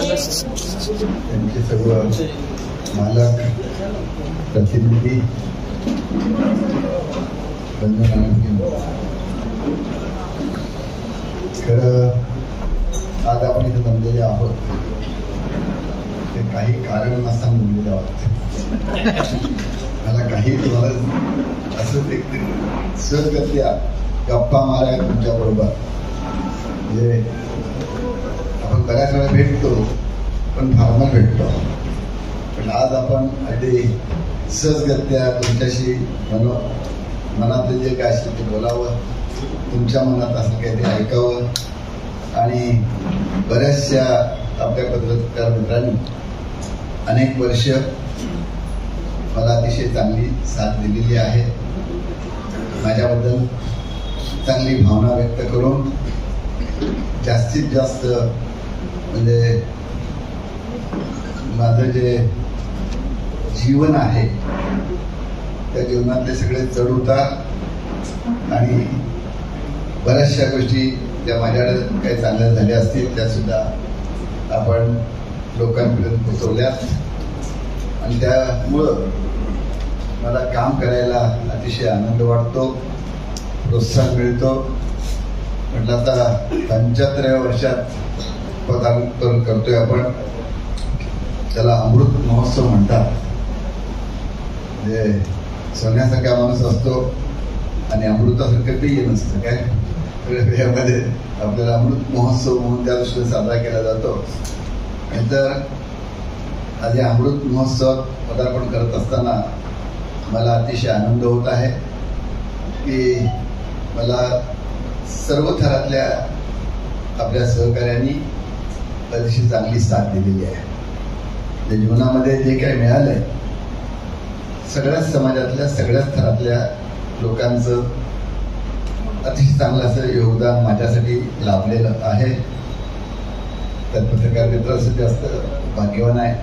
त्यांचे सर्व मालक प्रतिनिधी खरं आज आपण इथे जमलेले आहोत ते काही कारण नसताना जमलेले आहोत. मला काही तुम्हाला असं एक सहजगत्या गप्पा माराय तुमच्या बरोबर म्हणजे आपण बऱ्याच वेळा भेटतो पण फॉर्मल भेटतो, पण आज आपण अगदी सहजगत्या तुमच्याशी मनातले जे काय असेल ते बोलावं, तुमच्या मनात असं काहीतरी ऐकावं. आणि बऱ्याचशा आपल्या पत्रकार मित्रांनी अनेक वर्ष मला अतिशय चांगली साथ दिलेली आहे. माझ्याबद्दल चांगली भावना व्यक्त करून जास्तीत जास्त म्हणजे माझं जे जीवन आहे त्या जीवनातले सगळे चढ उतार आणि बऱ्याचशा गोष्टी ज्या माझ्याकडे काही चांगल्या झाल्या असतील त्या सुद्धा आपण लोकांपर्यंत पोचवल्यात आणि त्यामुळं मला काम करायला अतिशय आनंद वाटतो, प्रोत्साहन मिळतो. म्हटलं आता 75व्या वर्षात पदार्पण करतोय आपण, त्याला अमृत महोत्सव म्हणतात. म्हणजे सोन्यासारखा माणूस असतो आणि अमृतासारखं काही नसतं काय, यामध्ये आपल्याला अमृत महोत्सव म्हणून त्या दृष्टीने साजरा केला जातो. नंतर आज या अमृत महोत्सवात पदार्पण करत असताना मला अतिशय आनंद होत आहे की मला सर्व थरातल्या आपल्या सहकार्यांनी अतिशय चांगली साथ दिलेली आहे. त्या जीवनामध्ये जे काही मिळालंय सगळ्याच समाजातल्या सगळ्याच थरातल्या लोकांचं अतिशय चांगलं असं योगदान माझ्यासाठी लाभलेलं आहे. त्यात पत्रकार मित्र असं जास्त भाग्यवान आहे,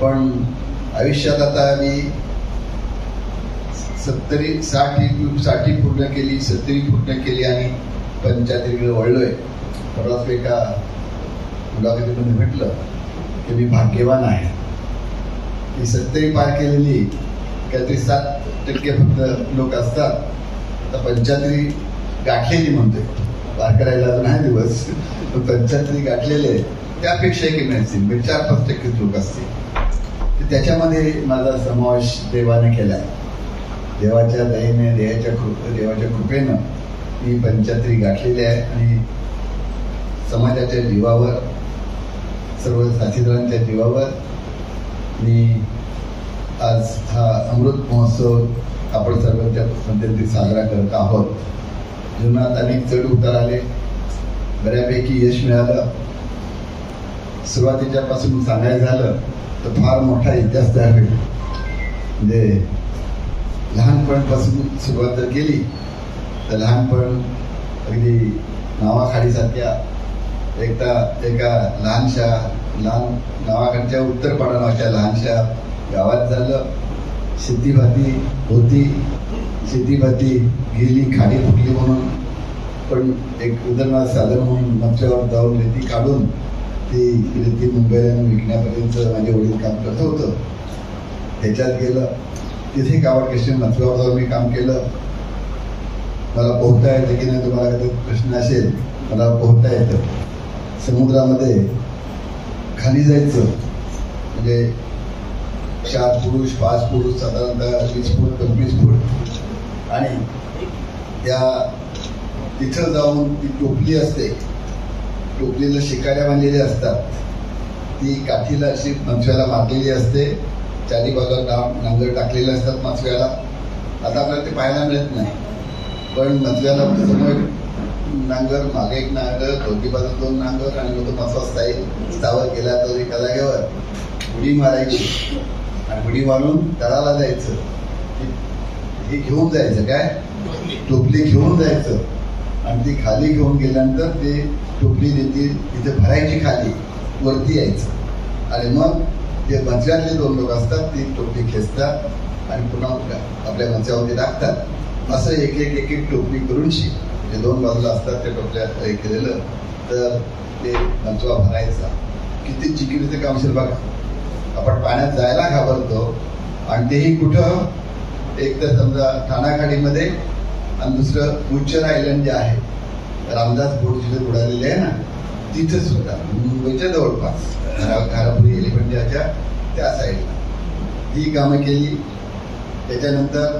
पण आयुष्यात आता मी 60 पूर्ण केली, 70 पूर्ण केली आणि 75कडे वळलोय. परवाच एका मुलाखतीमध्ये म्हटलं की मी भाग्यवान आहे. मी 70 पार केलेली काहीतरी 7% फक्त लोक असतात. आता 75 गाठलेली म्हणतोय, पार करायला अजून आहे दिवस, पण 75 गाठलेले त्यापेक्षा कमी असतील, म्हणजे 4-5% लोक असतील. तर त्याच्यामध्ये माझा समावेश देवाने केला. देवाच्या दयेने देवाच्या कृपेनं मी 75 गाठलेले आहे आणि समाजाच्या जीवावर, सर्व साथीदारांच्या जीवावर मी आज हा अमृत महोत्सव आपण सर्वांच्या मध्यंतरी साजरा करत आहोत. जीवनात अनेक चढ उतार आले, बऱ्यापैकी यश मिळालं. सुरुवातीच्या पासून सांगायचं झालं तर फार मोठा इतिहास तयार होईल. म्हणजे लहानपणापासून सुरुवात जर केली तर लहानपण अगदी नावाखाडीसारख्या एका लहान नावाकडच्या उत्तरपाडा नावाच्या लहानशा गावात झालं. शेतीभाती होती, शेतीभाती गेली, खाडी फुटली म्हणून, पण एक उदरनिर्वाह साधन म्हणून मच्छ्यावर जाऊन रेती काढून ती रेती मुंबईला विकण्यापर्यंत माझे वडील काम करत होतं. त्याच्यात गेलं, तिथे गावात कृष्ण मथुरावर जाऊन मी काम केलं. मला पोहता येतं की नाही तुम्हाला कधी प्रश्न असेल, मला पोहता येतं. समुद्रामध्ये खाली जायचं म्हणजे 4 पुरुष 5 पुरुष साधारणतः 20 फूट 25 फूट आणि त्या तिथं जाऊन ती टोपली असते, टोपलीला शिकाऱ्या बांधलेल्या असतात, ती काठीला अशी मथव्याला मारलेली असते, चारी बाजूला नांगर टाकलेले असतात मथव्याला. आता आपल्याला ते पाहायला मिळत नाही, पण मथव्याला समोर नांगर, मागे एक नांगर, दोन्ही बाजू 2 नांगर आणि मग मथवा स्थावर केला तर एका जागेवर उडी मारायची आणि उडी मारून तळाला जायचं. हे घेऊन जायचं काय, टोपली घेऊन जायचं आणि ती खाली घेऊन गेल्यानंतर ते टोपली तिथे भरायची, खाली वरती यायचं आणि मग जे मथव्यातले 2 लोक असतात ती टोपली खेचतात आणि पुन्हा आपल्या मथव्यावरती टाकतात. असं एक एक टोपली करून जे 2 बाजूला असतात त्या टोपल्या हे केलेलं तर ते मथवा भरायचा. किती चिकिरीचं काम असेल बघा, आपण पाण्यात जायला घाबरतो आणि तेही कुठं, एक तर समजा ठाणाखाडीमध्ये आणि दुसरं उच्चर आयलंड जे आहे रामदास बोट जिथे बुडालेले आहे ना, तिथे सुद्धा मुंबईच्या जवळपास घारापुरी एलिफंटियाच्या त्या साईडला ही कामं केली. त्याच्यानंतर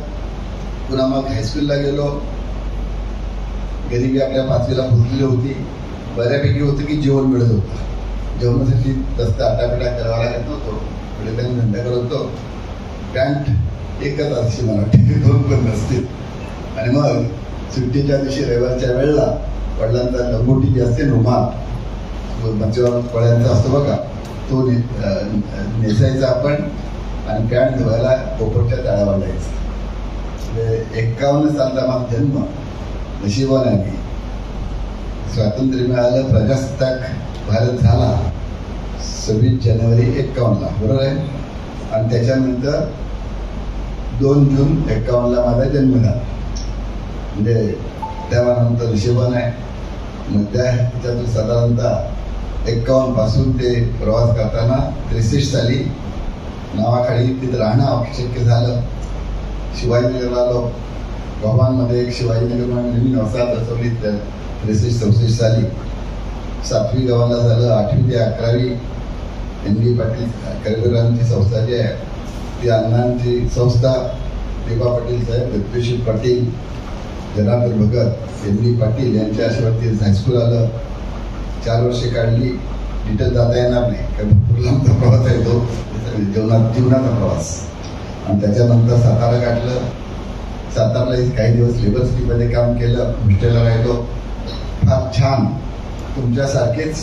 पुन्हा मग हायस्कूलला गेलो. गरिबी आपल्या 5वीला पोचलेली होती, बऱ्यापैकी होतं की जेवण मिळत होतं. जेवणासाठी जास्त आटापिटा करावा लागत नव्हतो, वडिलांनी धंदा करत होतो. पॅन्ट एकच अशी मला वाटते, 2 पण नसतील. आणि मग सुट्टीच्या दिवशी रविवारच्या वेळेला वडिलांचा लंगोटी जी असते, रुमाल मच्छीवर फळ्यांचा असतो बघा, तो नेसायचा आपण आणि पॅन्ट धुवायला पोपटच्या तळावर जायचं. 51 सालचा माझा जन्म. नशिबाने आम्ही स्वातंत्र्य मिळालं, प्रजासत्ताक भारत झाला 26 जानेवारी 51ला, बरोबर आहे. आणि त्याच्यानंतर 2 जून 51ला माझा जन्म झाला. म्हणजे त्यानंतर नशिबाने आहे. मग त्या ह्याच्यातून साधारणतः 51 पासून ते प्रवास करताना 63 साली नावाखाली तिथं राहणं शक्य झालं. शिवाजीनगरला आलो. गावांमध्ये एक शिवाजीनगर म्हणून नवीन वसाहत बसवली 63-64 साली. 7वी गावाला झालं. 8वी ते 11वी NB पाटील करवीरांची संस्था जी आहे ती अण्णांची संस्था. दिबा पाटील साहेब, दत्तोशी पाटील, जनार्दन भगत, NB पाटील यांच्या आशीर्वादाने हायस्कूल आलं. 4 वर्षे काढली. डिटेल जाता येणार नाही कारण भरपूर लांबचा प्रवास आहे तो, जीवनाचा प्रवास. आणि त्याच्यानंतर सातारा काढलं. सातारला काही दिवस लेबर सिटीमध्ये काम केलं, हॉस्टेलला राहिलो. फार छान, तुमच्यासारखेच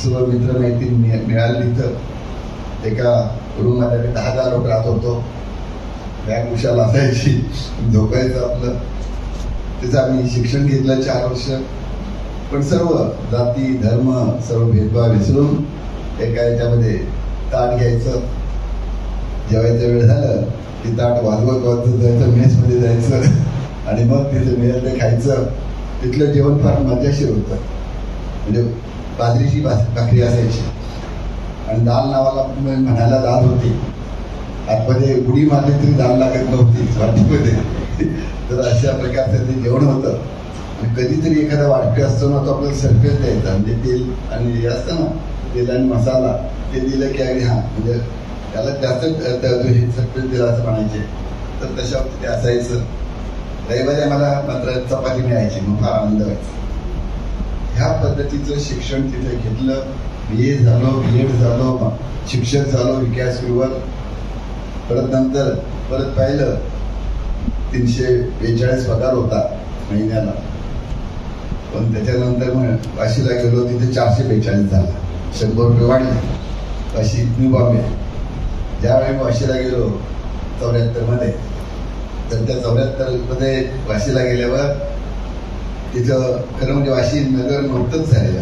सर्व मित्र मैत्रीण मिळाले तिथं. एका रूममध्ये 10 लोक राहत होतो. बॅग उशाला असायची, झोपायचं आपलं. त्याचं आम्ही शिक्षण घेतलं 4 वर्ष. पण सर्व जाती धर्म सर्व भेदभाव विसरून एका याच्यामध्ये ताट घ्यायचं. जेवायचं वेळ झालं की ताट वाजवत जायचं, मेसमध्ये जायचं आणि मग तिथं मिळेल ते खायचं. तिथलं जेवण फार मजेशीर होतं. म्हणजे बाजरीची भाकरी असायची आणि दाल नावाला म्हणायला दाल होती. आतमध्ये उडी मारली तरी दाल लागत नव्हती वाटीमध्ये. तर अशा प्रकारचं ते जेवण होतं. आणि कधीतरी एखादा वाटपे असतो ना, तो आपल्याला सरफेस द्यायचा. म्हणजे तेल आणि हे असतं ना, तेल आणि मसाला ते दिलं की अगदी हां, म्हणजे त्याला जास्त हे सरफेस दिला असं म्हणायचे. तर तशावरती ते असायचं. रविवारी आम्हाला मात्र चपाती मिळायची, मग फार आनंद व्हायचा. ह्या पद्धतीचं शिक्षण तिथे घेतलं. BA झालो, B.Ed झालो, शिक्षक झालो विकासगृहावर. परत पाहिलं 342 पगार होता महिन्याला. पण त्याच्यानंतर मग वाशीला गेलो, तिथे 442 झाला. 100 रुपये वाढले. वाशी न्यू बॉम्बे. ज्यावेळी वाशीला गेलो 74 तर त्या 74 वाशीला गेल्यावर तिथं खरं म्हणजे वाशी नगर नव्हतंच झालेलं.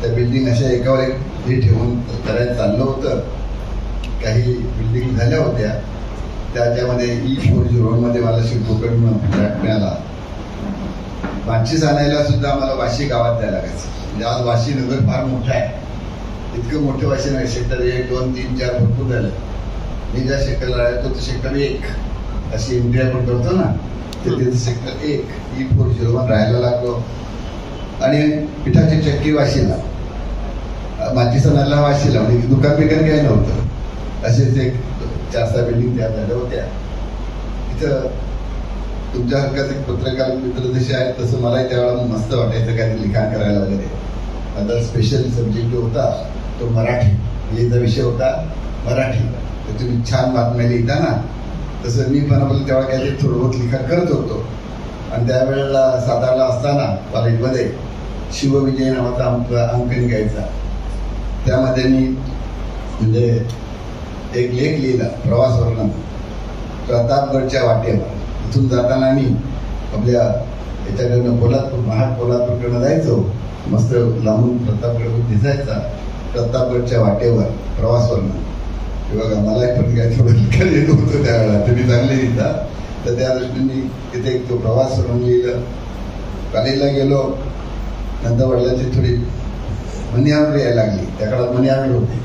त्या बिल्डिंग अशा एकावर एक हे ठेवून करायला चाललं होतं. काही बिल्डिंग झाल्या होत्या. त्याच्यामध्ये E40 मला शिल्पकडून फ्लॅट मिळाला. माचीस आणायला सुद्धा मला वाशी गावात जायला लागायचं. म्हणजे आज वाशी नगर फार मोठं आहे. इतकं मोठं वाशी नाही. सेक्टर 1, 2, 3, 4 भरपूर झालं. मी ज्या सेक्टरला राहतो तो सेक्टर 1 अशी इंडिया पण करतो ना, तिथे सेक्टर 1 E40 राहायला लागलो. आणि पिठाची चक्की वाशीला, माचीस आणायला वाशीला. म्हणजे दुकान बिकान काही नव्हतं. असेच एक 4-6 बिल्डिंग त्या झाल्या होत्या. तिथं तुमच्यासारखाच एक पत्रकार मित्र जसे आहेत तसं मलाही त्यावेळेला मस्त वाटायचं काही लिखाण करायला वगैरे. आता स्पेशल सब्जेक्ट होता तो मराठी. याचा विषय होता मराठी. तर तुम्ही छान बातम्या लिहिता ना, तसं मी पण आपलं तेव्हा काहीतरी थोडं बहुत लिखाण करत होतो. आणि त्यावेळेला सातारला असताना कॉलेजमध्ये शिवविजय नावाचा अंकन घ्यायचा. त्यामध्ये मी म्हणजे एक लेख लिहिला प्रवासवर्णन. प्रतापगडच्या वाटेवर इथून जाताना मी आपल्या याच्याकडनं कोल्हापूरकडनं जायचो. मस्त लांबून प्रतापगड दिसायचा. प्रतापगडच्या वाटेवर प्रवासवर्णन. हे बघा, मला पण काय थोडं लिखाण येत होतं त्यावेळेला. तुम्ही चांगले लिहिता. तर त्या दृष्टीने तिथे एक तो प्रवासवर्णन लिहिलं. कॉलेजला गेलो. नंतर वडिलांची थोडी मनी ऑर्डर यायला लागली. त्या काळात मनी ऑर्डर होते.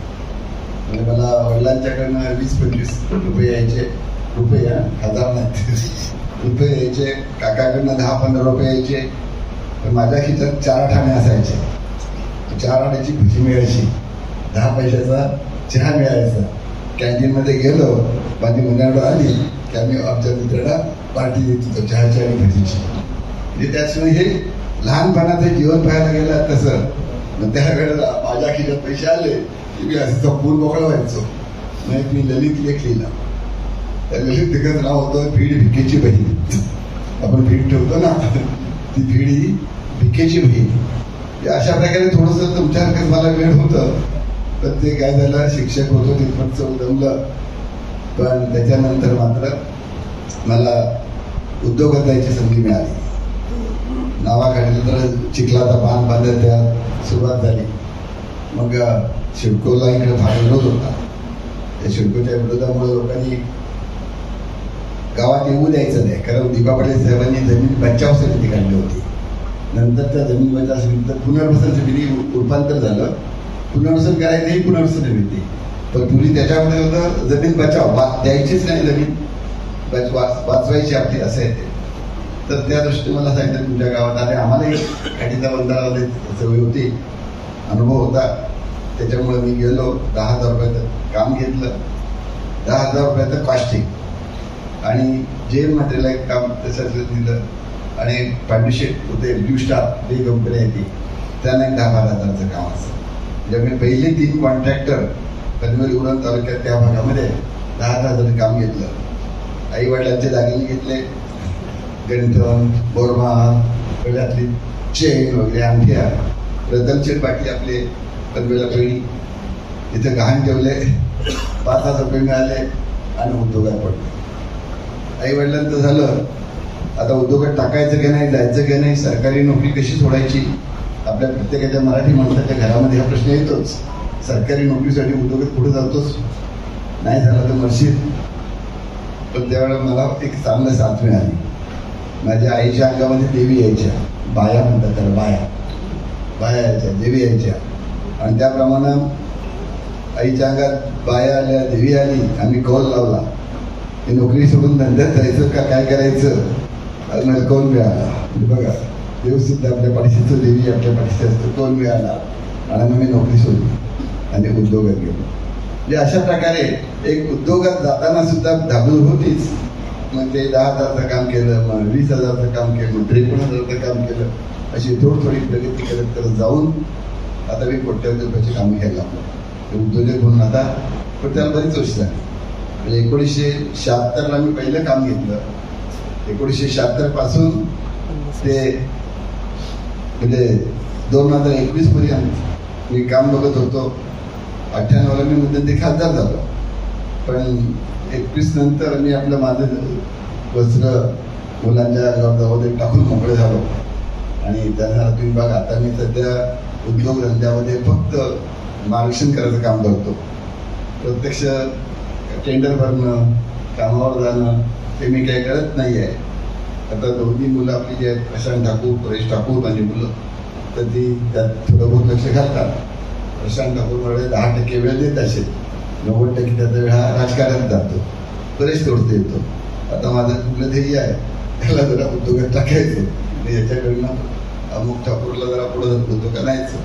म्हणजे मला वडिलांच्याकडनं 20-25 रुपये यायचे. रुपये, हजार नाही, रुपये यायचे. काकाकडनं 10-15 रुपये यायचे. पण माझ्या खिशात 4 आणे असायचे. 4 आण्याची भजी मिळायची, 10 पैशाचा चहा मिळायचा. कॅन्टीनमध्ये गेलो, माझी मनी ऑर्डर आली की आम्ही आमच्या मित्रांना पार्टी देत होतो चहाची आणि भजीची. म्हणजे त्याशिवाय हे लहानपणाचं जीवन पाहायला गेलं तसं. मग त्यावेळेला माझ्या खिशात पैसे आले की मी असं चपून मोकळा व्हायचो. मग मी ललित लेख लिहिला. त्या ललित लेखाचं नाव होतं भीड भिकेची बहीण. आपण भीड ठेवतो ना, ती भीड ही भिकेची बहीण. अशा प्रकारे थोडंसं तुमच्यासारखंच मला वेळ होतं. पण ते काय झालं, शिक्षक होतो तिथपर्यंत उदमलं. पण त्याच्यानंतर मात्र मला उद्योगात जायची संधी मिळाली. नावाखाली तर चिखलाचा बांध बांधत त्या सुरुवात झाली. मग सिडकोला इकडे फार विरोध होता. त्या सिडकोच्या विरोधामुळे लोकांनी गावात येऊ द्यायचं नाही. कारण दीपा पाटील साहेबांनी जमीन बचाव समिती काढली होती. नंतर त्या जमीन बचाव समितीचं पुनर्वसन समिती रूपांतर झालं. पुनर्वसन करायचं ही पुनर्वसन समिती. पण पूर्वी त्याच्यामध्ये होतं जमीन बचाव, द्यायचीच नाही जमीन, वाचवायची आपली, असं आहे ते. तर त्या दृष्टीने मला सांगितलं तुमच्या गावात आले. आम्हालाही गाडीचा बंधारामध्ये सवय होती, अनुभव होता. त्याच्यामुळे मी गेलो. 10,000 रुपयाचं काम घेतलं. 10,000 रुपयाचं कॉस्टिंग आणि जेल मटेरियल एक काम तसंच दिलं. आणि पार्टनरशिप होते ब्ल्यू स्टार जी कंपनी आहे ती, त्यांना एक 10-12,000चं काम असतं. म्हणजे मी पहिले 3 कॉन्ट्रॅक्टर पनवेल उरण तालुक्यात त्या भागामध्ये 10,000 काम घेतलं. आई वडिलांचे दागिने घेतले, गंठण, बोरमा, गळ्यातली चेन वगैरे, अंगठ्या, रतनचेट बाकी आपले पनवेला पहिली इथे गहाण ठेवले. 5,000 रुपये मिळाले आणि उद्योगात पडले. आई वडिलांचं झालं, आता उद्योगात टाकायचं की नाही, जायचं की नाही, सरकारी नोकरी कशी सोडायची. आपल्या प्रत्येकाच्या मराठी माणसाच्या घरामध्ये हा प्रश्न येतोच. सरकारी नोकरीसाठी उद्योगात पुढे जातोच, नाही झाला तर मरशील. पण त्यावेळेला मला एक चांगलं साथ मिळाली. माझ्या आईच्या अंगामध्ये देवी यायच्या, बाया म्हणतात त्याला, बाया यायच्या, देवी यायच्या. आणि त्याप्रमाणे आईच्या अंगात बाया आल्या, देवी आली. आम्ही कौल लावला की नोकरी सोडून धंद्यात जायचं का काय करायचं. मला कौल मिळाला. बघा, देवसिद्ध आपल्या पाठीशी, देवी आपल्या पाठीशी असतो. कौल मिळाला आणि मग मी नोकरी सोडली आणि उद्योगात गेलो. म्हणजे अशा प्रकारे एक उद्योगात जाताना सुद्धा धाबूळ होतीच. मग ते 10,000चं काम केलं, मग 20,000चं काम केलं, मग 53,000चं काम केलं. अशी थोडी प्रगती करत जाऊन आता मी कोट्यवधी रुपयाची कामं घ्यायला लागलो. उद्योजक म्हणून आता, पण त्याला बरीच वर्ष झाली. म्हणजे 1976ला मी पहिलं काम घेतलं. 1976 पासून ते म्हणजे 2021 पर्यंत मी काम बघत होतो. 98ला मी मध्यंतरी खासदार झालो. पण 21 नंतर मी आपलं माझं वस्त्र मुलांच्या जबाबदारीमध्ये टाकून मोकळे झालो. आणि त्याचा तुम्ही बघा, आता मी सध्या उद्योगधंद्यामध्ये फक्त मार्गदर्शन करायचं काम करतो. प्रत्यक्ष टेंडर भरणं, कामावर जाणं ते मी काही करत नाही आहे. आता 2-3 मुलं आपली जी आहेत, प्रशांत ठाकूर, परेश ठाकूर माझी मुलं, तर ती त्यात थोडं बहुत लक्ष घालतात. प्रशांत ठाकूरकडे 10% वेळ देत असेल, 90% त्याचा वेळ हा राजकारणात जातो. परेश तोडते येतो. आता माझं कुठलं ध्येय आहे, त्याला जरा उद्योगात टाकायचं. याच्याकडनं अमुक ठाकूरला जरा पुढं उद्योगात आणायचं.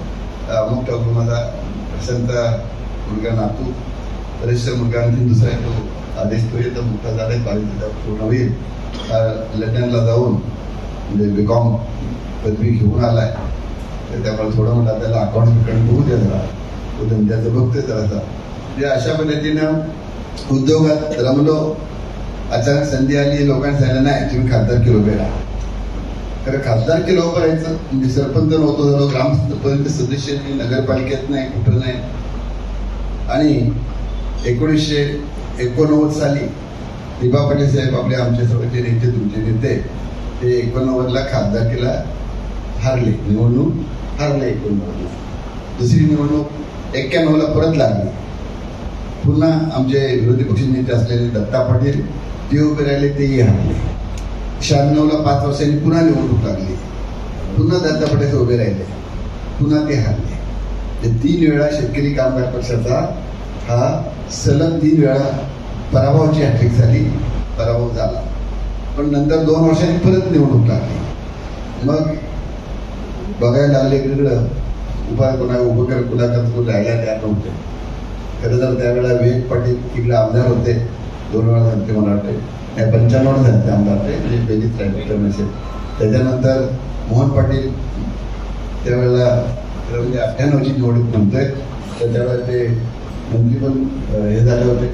अमुक ठाकूर माझा प्रशांतचा मुलगा नातू, परेशचा मुलगा आणखी दुसरा आहे, तो आदेश तो येतो मोठा झाला, 22 पूर्ण होईल. लंडनला जाऊन म्हणजे BCom पदवी घेऊन आलाय. तर त्यामुळे थोडं म्हणतात त्याला अकाउंट बघू द्या जरा, तो धंद्याचं बघतोय जरासा. म्हणजे अशा पद्धतीनं उद्योगात रमलो. अचानक संधी आली, लोकांनी सांगितलं नाही तुम्ही खासदारकी उभे राहा. खरं खासदारकी उभं राहायचं म्हणजे सरपंच नव्हतो झालो, ग्रामपंचायत सदस्य नाही, नगरपालिकेत नाही, कुठं नाही. आणि 1989 साली दीपा पाटील साहेब आपले आमच्या सगळ्याचे नेते, तुमचे नेते, ते 89ला खासदारकीला हारले, निवडणूक हारले. 89ला दुसरी निवडणूक 91ला परत लागली. पुन्हा आमचे विरोधी पक्ष नेते असलेले दत्ता पाटील ते उभे राहिले, तेही हारले. 96ला 5 वर्षांनी पुन्हा निवडणूक लागली, पुन्हा दत्ता पाटील उभे राहिले, पुन्हा ते हारले. 3 वेळा शेतकरी कामगार पक्षाचा हा सलग 3 वेळा पराभवाची हॅट्रिक झाली, पराभव झाला. पण नंतर 2 वर्षांनी परत निवडणूक लागली. मग बघायला लागले इकडं उभं कुणाकडे राहायला तयार नव्हते. खरं तर त्यावेळेला विवेक पाटील इकडे आमदार होते, 2 वेळा झाले मला वाटते, 95 झाले आमदार ते, म्हणजे पहिलीच राहिले नसेल. त्याच्यानंतर मोहन पाटील त्यावेळेला म्हणजे 98ची निवडणूक म्हणतोय, तर त्यावेळेला ते मंत्री पण हे झाले होते.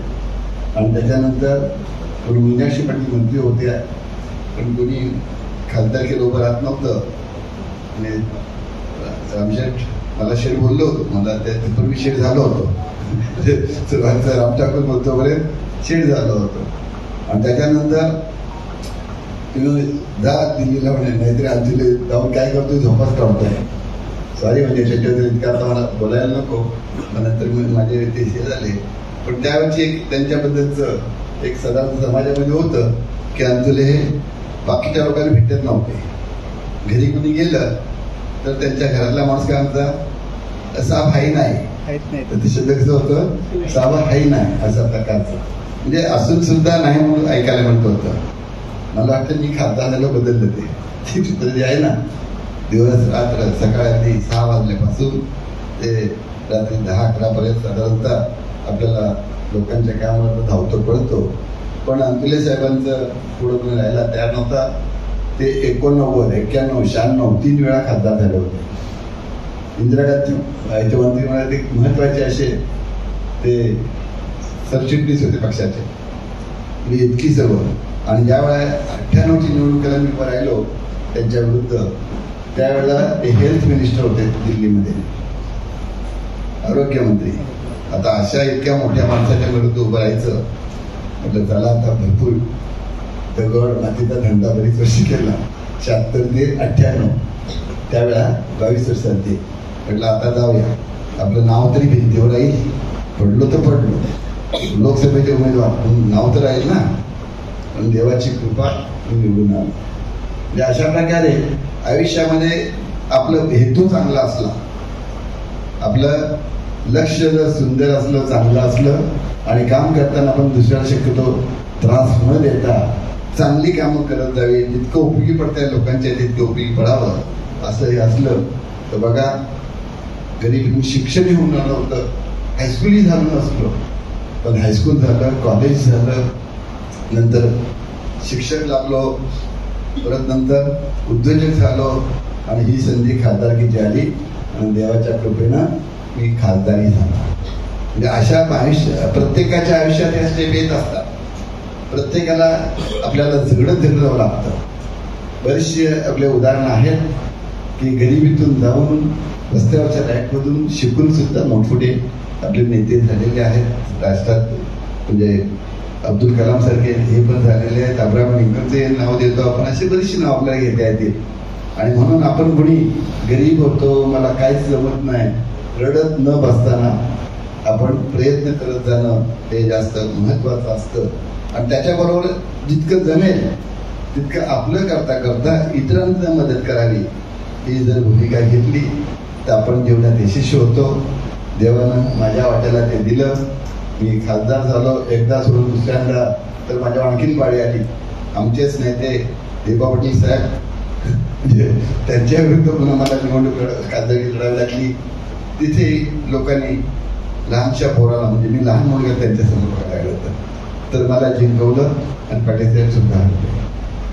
आणि त्याच्यानंतर कोणी मीनाक्षी पाटील मंत्री होत्या, पण कोणी खासदारकीला उभं राहत नव्हतं. आणि रामशेठ मला शेठ बोललो होतो, मला त्यापूर्वी शेठ झालं होतं, सुरुवातीचा राम ठाकूर बोलतो पर्यंत शेठ झालं होतं. आणि त्याच्यानंतर जा दिल्लीला म्हणे, नाहीतरी आमची जाऊन काय करतोय, झोपाच काढतोय. सॉरी म्हणजे त्याच्यावर इतका आता मला बोलायला नको, नंतर माझे ते हे झाले. पण त्यावेळी एक त्यांच्याबद्दलचं एक साधारण समाजामध्ये होतं की अंतुले हे बाकीच्या लोकांना भेटत नव्हते. घरी कुणी गेलं तर त्यांच्या घरातला माणूस काय म्हणता, साप हाई नाही, तर ते शब्द कसं होतं, साप हाई नाही अशा प्रकारचं. म्हणजे असून सुद्धा नाही म्हणून ऐकायला म्हणत होतं. मला वाटतं मी खासदार झालं बदललं ते चित्र जे आहे ना, दिवस रात्र सकाळी 6 वाजल्यापासून ते रात्री 10-11 पर्यंत साधारणतः आपल्याला लोकांच्या कामावर धावतो पडतो. पण अंतुले साहेबांचं पुढं कोणी राहायला तयार नव्हता. ते 89, 91, 96 3 वेळा खासदार झाले होते. इंदिरा गांधी मंत्रिमंडळात एक महत्वाचे असे ते सरचिटणीस होते पक्षाचे, म्हणजे इतकी सर्व. आणि ज्या वेळा 98ची निवडणुकीला मी राहिलो त्यांच्या विरुद्ध, त्यावेळेला ते हेल्थ मिनिस्टर होते दिल्लीमध्ये, आरोग्यमंत्री. आता अशा इतक्या मोठ्या माणसाच्या विरुद्ध उभं राहायचं म्हटलं, चला आता भरपूर दगड मातीचा धंदा बरीच वर्षी केला. 76 ते 98 त्यावेळा 22 वर्षात ते म्हटलं आता जाऊया, आपलं नाव तरी भिंतीवर राहील, पडलो तर पडलो, लोकसभेचे उमेदवार नाव तर राहील ना, पण देवाची कृपा निवडून आलो. म्हणजे अशा प्रकारे आयुष्यामध्ये आपलं हेतू चांगला असला, आपलं लक्ष जर सुंदर असलं, चांगलं असलं, आणि काम करताना आपण दुसऱ्याला शक्यतो त्रास न देता चांगली कामं करत जावी, जितकं उपयोगी पडतंय लोकांच्या तितकं उपयोगी पडावं, असं हे असलं तर बघा, गरीब शिक्षणही होणार नव्हतं, हायस्कूलही झालं नसलो, पण हायस्कूल झालं, कॉलेज झालं, नंतर शिक्षक लागलो, परत नंतर उद्योजक झालो, आणि ही संधी खासदारकीची आली, आणि देवाच्या कृपेनं मी खासदारही झालो. म्हणजे अशा प्रत्येकाच्या आयुष्यात या स्टेप येत असतात. प्रत्येकाला आपल्याला झगडत जावं लागतं. बरेचसे आपले उदाहरण आहेत की गरिबीतून जाऊन रस्त्यावरच्या लाईटमधून शिकून सुद्धा मोठमोठे आपले नेते झालेले आहेत राष्ट्रात. म्हणजे अब्दुल कलाम सारखे हे पण झालेले आहेत, अब्राहम लिंकनचे नाव देतो आपण, असे बरीचशी नाव आपल्याला घेता येतील. आणि म्हणून आपण कोणी गरीब होतो, मला काहीच जमत नाही, रडत न बसताना आपण प्रयत्न करत जाणं हे जास्त महत्वाचं असतं. आणि त्याच्याबरोबर जितकं जमेल तितकं आपलं करता करता इतरांना मदत करावी, ही जर भूमिका घेतली तर आपण जीवनात यशस्वी होतो. देवानं माझ्या वाट्याला ते दिलं, मी खासदार झालो, एकदा सोडून दुसऱ्यांदा तर माझ्या आणखीन पाळी आली. आमचेच नेते दीपा पाटील साहेब, त्यांच्या विरुद्ध पुन्हा मला निवडणूक खासदारकी लढावी लागली. तिथे लोकांनी लहानशा पोराला, म्हणजे मी लहान मुलगा त्यांच्यासमोर राहिलं होतं, तर मला जिंकवलं आणि पाटील साहेब सुद्धा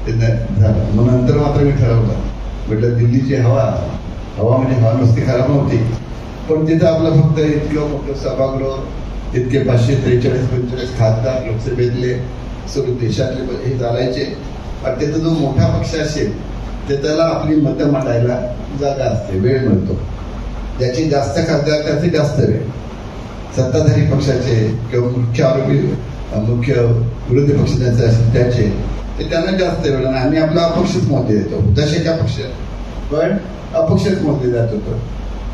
झालं. मग नंतर मात्र मी ठरवलं, म्हटलं दिल्लीची हवा म्हणजे हवा नुसती खराब नव्हती, पण तिथं आपलं फक्त इतकं मोठं सभागृह, इतके 543-45 खासदार लोकसभेतले सर्व देशातले हे चालायचे. आणि तिथं जो मोठा पक्ष असेल ते त्याला आपली मतं मांडायला जागा असते, वेळ मिळतो. ज्याची जास्त खासदार त्याचे जास्त वेळ, सत्ताधारी पक्षाचे किंवा मुख्य विरोधी पक्षाचे असतील त्याचे, ते त्यांना जास्त वेळ. आणि आपला अपक्षच मत देतो, दशेच्या पक्ष पण अपक्षच मत जात होतं.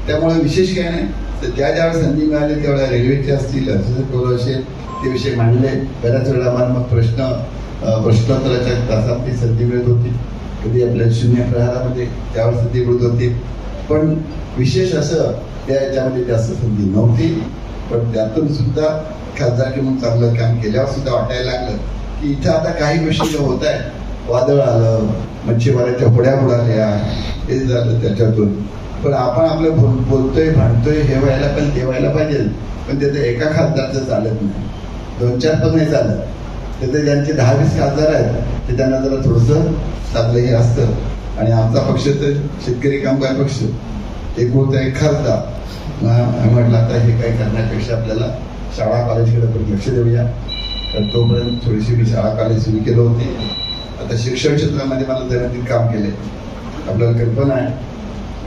त्यामुळे विशेष काही नाही. तर ज्या ज्यावेळेस संधी मिळाली त्यावेळेला रेल्वेचे असतील, असेल ते विषय मांडले. बऱ्याच वेळा मला मग प्रश्नोत्तराच्या तासात ती संधी मिळत होती, कधी आपल्या शून्य प्रहारामध्ये त्यावर संधी मिळत होती. पण विशेष असं त्याच्यामध्ये जास्त संधी नव्हती. पण त्यातून सुद्धा खासदारकी म्हणून चांगलं काम केल्यावर सुद्धा वाटायला लागलं की इथं आता काही गोष्टी होत आहेत. वादळ आलं, मच्छीमाराच्या होड्या बुडाल्या, हे झालं त्याच्यातून. पण आपण आपलं बोलतोय भांडतोय हे व्हायला पण ते व्हायला पाहिजे. पण त्याचं एका खासदारचं चालत नाही, 2-4 पण नाही चालत. त्याचं ज्यांचे 10-20 खासदार आहेत ते त्यांना जरा थोडंसं चांगलं हे असतं. आणि आमचा पक्ष तर शेतकरी कामगार पक्ष, एक खासदार. म्हटलं आता हे काही करण्यापेक्षा आपल्याला शाळा कॉलेजकडे पण लक्ष देऊया. तर तोपर्यंत थोडीशी मी शाळा कॉलेज सुरू केलं होते. आता शिक्षण क्षेत्रामध्ये मला दैनंदिन काम केले. आपल्याला कल्पना आहे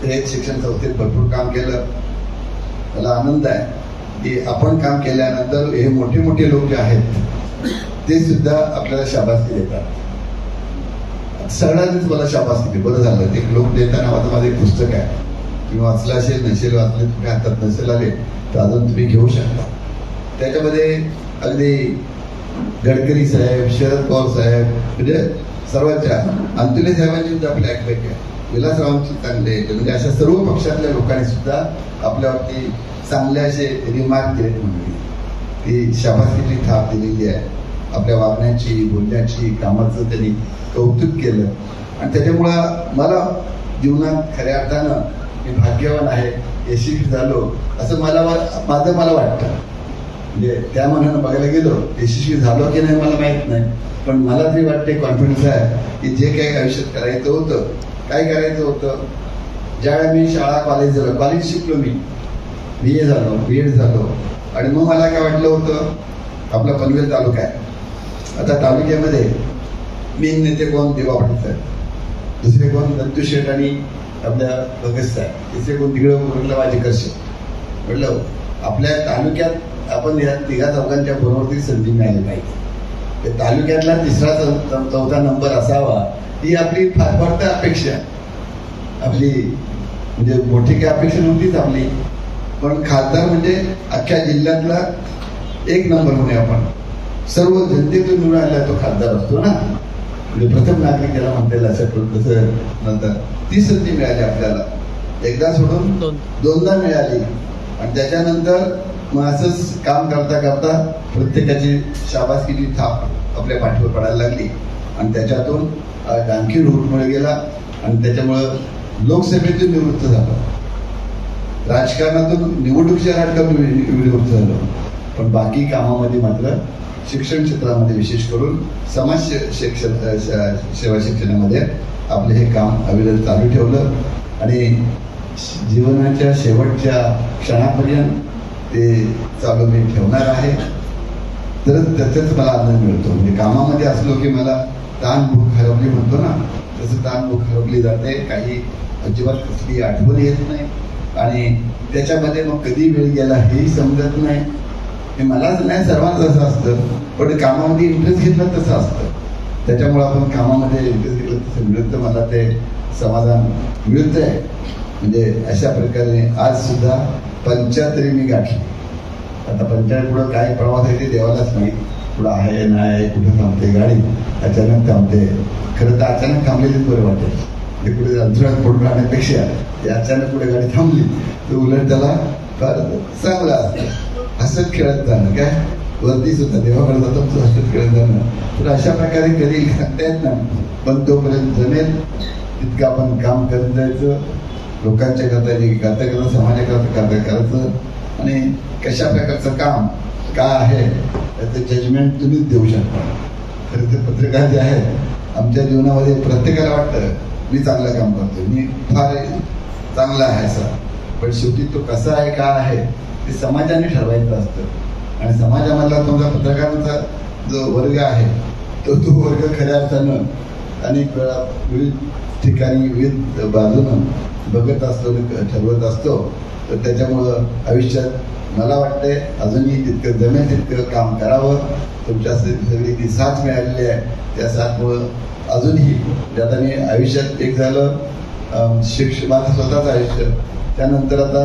ते शिक्षण संस्थेत भरपूर काम केलं. मला आनंद आहे की आपण काम केल्यानंतर हे मोठे मोठे लोक जे आहेत ते सुद्धा आपल्याला शाबासकी देतात. सगळ्यांनीच मला शाबासकी दिली. बरं झालं ते लोक देताना. आता माझं एक पुस्तक आहे, तुम्ही वाचलं असेल, नसेल वाचले, तुम्ही हातात नसेल आले तर अजून तुम्ही घेऊ शकता. त्याच्यामध्ये अगदी गडकरी साहेब, शरद पवार साहेब, म्हणजे सर्वांच्या, अंतुले साहेबांची सुद्धा आपली ऐकबैक आहे, विलासरावांची चांगले, म्हणजे अशा सर्व पक्षातल्या लोकांनी सुद्धा आपल्यावरती चांगले असे रिमार्क दिलेत. म्हणून ती शाबासकीची थाप दिलेली आहे. आपल्या वागण्याची, बोलण्याची, कामाचं त्यांनी कौतुक केलं. आणि त्याच्यामुळं मला जीवनात खऱ्या अर्थानं मी भाग्यवान आहे, यशस्वी झालो असं मला वाटतं. म्हणजे त्या मनानं बघायला गेलो, यशस्वी झालो की नाही मला माहित नाही, पण मला तरी वाटते, कॉन्फिडन्स आहे की जे काही आयुष्यात करायचं होतं, काय करायचं होतं. ज्यावेळेला मी शाळा कॉलेज शिकलो, मी BA झालो, BEd झालो. आणि मग मला काय वाटलं होतं, आपला पनवेल तालुका आहे, आता तालुक्यामध्ये मेन नेते कोण, देवा पाटील साहेब, दुसरे कोण दत्तू शेठ आणि आपल्या भगत साहेब, तिसरे कोण तिकडं वाजेकर शेठ. म्हटलं आपल्या तालुक्यात आपण या 3-4 बरोबरती संधी मिळाली पाहिजे. तालुक्यातला 3रा-4था नंबर असावा ही आपली फार अपेक्षा. आपली म्हणजे मोठी काही अपेक्षा नव्हतीच आपली, पण खासदार म्हणजे अख्ख्या जिल्ह्यातला 1 नंबर होणे. आपण सर्व जनतेतून निवडून आलेला तो खासदार असतो ना, म्हणजे प्रथम नागरिक त्याला म्हणता येईल. असं नंतर ती संधी मिळाली आपल्याला, एकदा सोडून 2दा मिळाली. आणि त्याच्यानंतर मग असंच काम करता करता प्रत्येकाची शाबासकीची थाप आपल्या पाठीवर पडायला लागली. आणि त्याच्यातून आणखी रूटमुळे गेला. आणि त्याच्यामुळं लोकसभेतून निवृत्त झालो, राजकारणातून निवडणुकीच्या राजकारणातून निवृत्त झालो. पण बाकी कामामध्ये मात्र शिक्षण क्षेत्रामध्ये, विशेष करून समाज सेवा शिक्षणामध्ये आपले हे काम अविरत चालू ठेवलं. आणि जीवनाच्या शेवटच्या क्षणापर्यंत ते चालू मी ठेवणार आहे. तर त्याचाच मला आनंद मिळतो. म्हणजे कामामध्ये असलो की मला ताण भूक हरवली म्हणतो ना, तसं ताण भूक हरवली जाते. काही अजिबात कसली आठवण येत नाही. आणि त्याच्यामध्ये मग कधी वेळ गेला हेही समजत नाही. हे मलाच नाही, सर्वांच असं असतं. पण कामामध्ये इंटरेस्ट घेतलं तसं असतं. त्याच्यामुळे आपण कामामध्ये इंटरेस्ट घेतलं तसं मिळतं. मला ते समाधान मिळत आहे. म्हणजे अशा प्रकारे आज सुद्धा 75 मी गाठली. आता 75 पुढं काय प्रवास आहे ते देवालाच माहीत. पुढं आहे नाही, कुठं थांबते गाडी, अचानक थांबते. खरं तर अचानक थांबलेलीच बरं वाटेल. ते कुठे अंतराळात पडून राहण्यापेक्षा ते अचानक पुढे गाडी थांबली तर उलट त्याला फार चांगलं असतं. हसत खेळत जाणं, काय वरती सुद्धा देवाकडे जातो हसत खेळत जाणं. तर अशा प्रकारे कधी सांगता येत नाही. पण तोपर्यंत जमेल तितकं आपण काम करत जायचं. लोकांच्या करता समाजाकरता करायचं. आणि कशा प्रकारचं काम काय आहे त्याचं जजमेंट तुम्हीच देऊ शकता. खरं तर पत्रकार जे आहेत आमच्या जीवनामध्ये प्रत्येकाला वाटतं मी चांगलं काम करतोय, मी फार चांगला आहे असं. पण शेवटी तो कसा आहे, काय आहे ते समाजाने ठरवायचं असतं. आणि समाजामधला तुमचा पत्रकारांचा जो वर्ग आहे तो वर्ग खऱ्या अर्थानं अनेक वेळा विविध ठिकाणी विविध बाजूनं बघत असतो, ठरवत असतो. तर त्याच्यामुळं आयुष्यात मला वाटतंय अजूनही तितकं जमेल तितकं काम करावं. तुमच्या सगळी ती साथ मिळालेली आहे, त्या साथमुळं अजूनही आता मी आयुष्यात एक झालं माझं स्वतःचं आयुष्य. त्यानंतर आता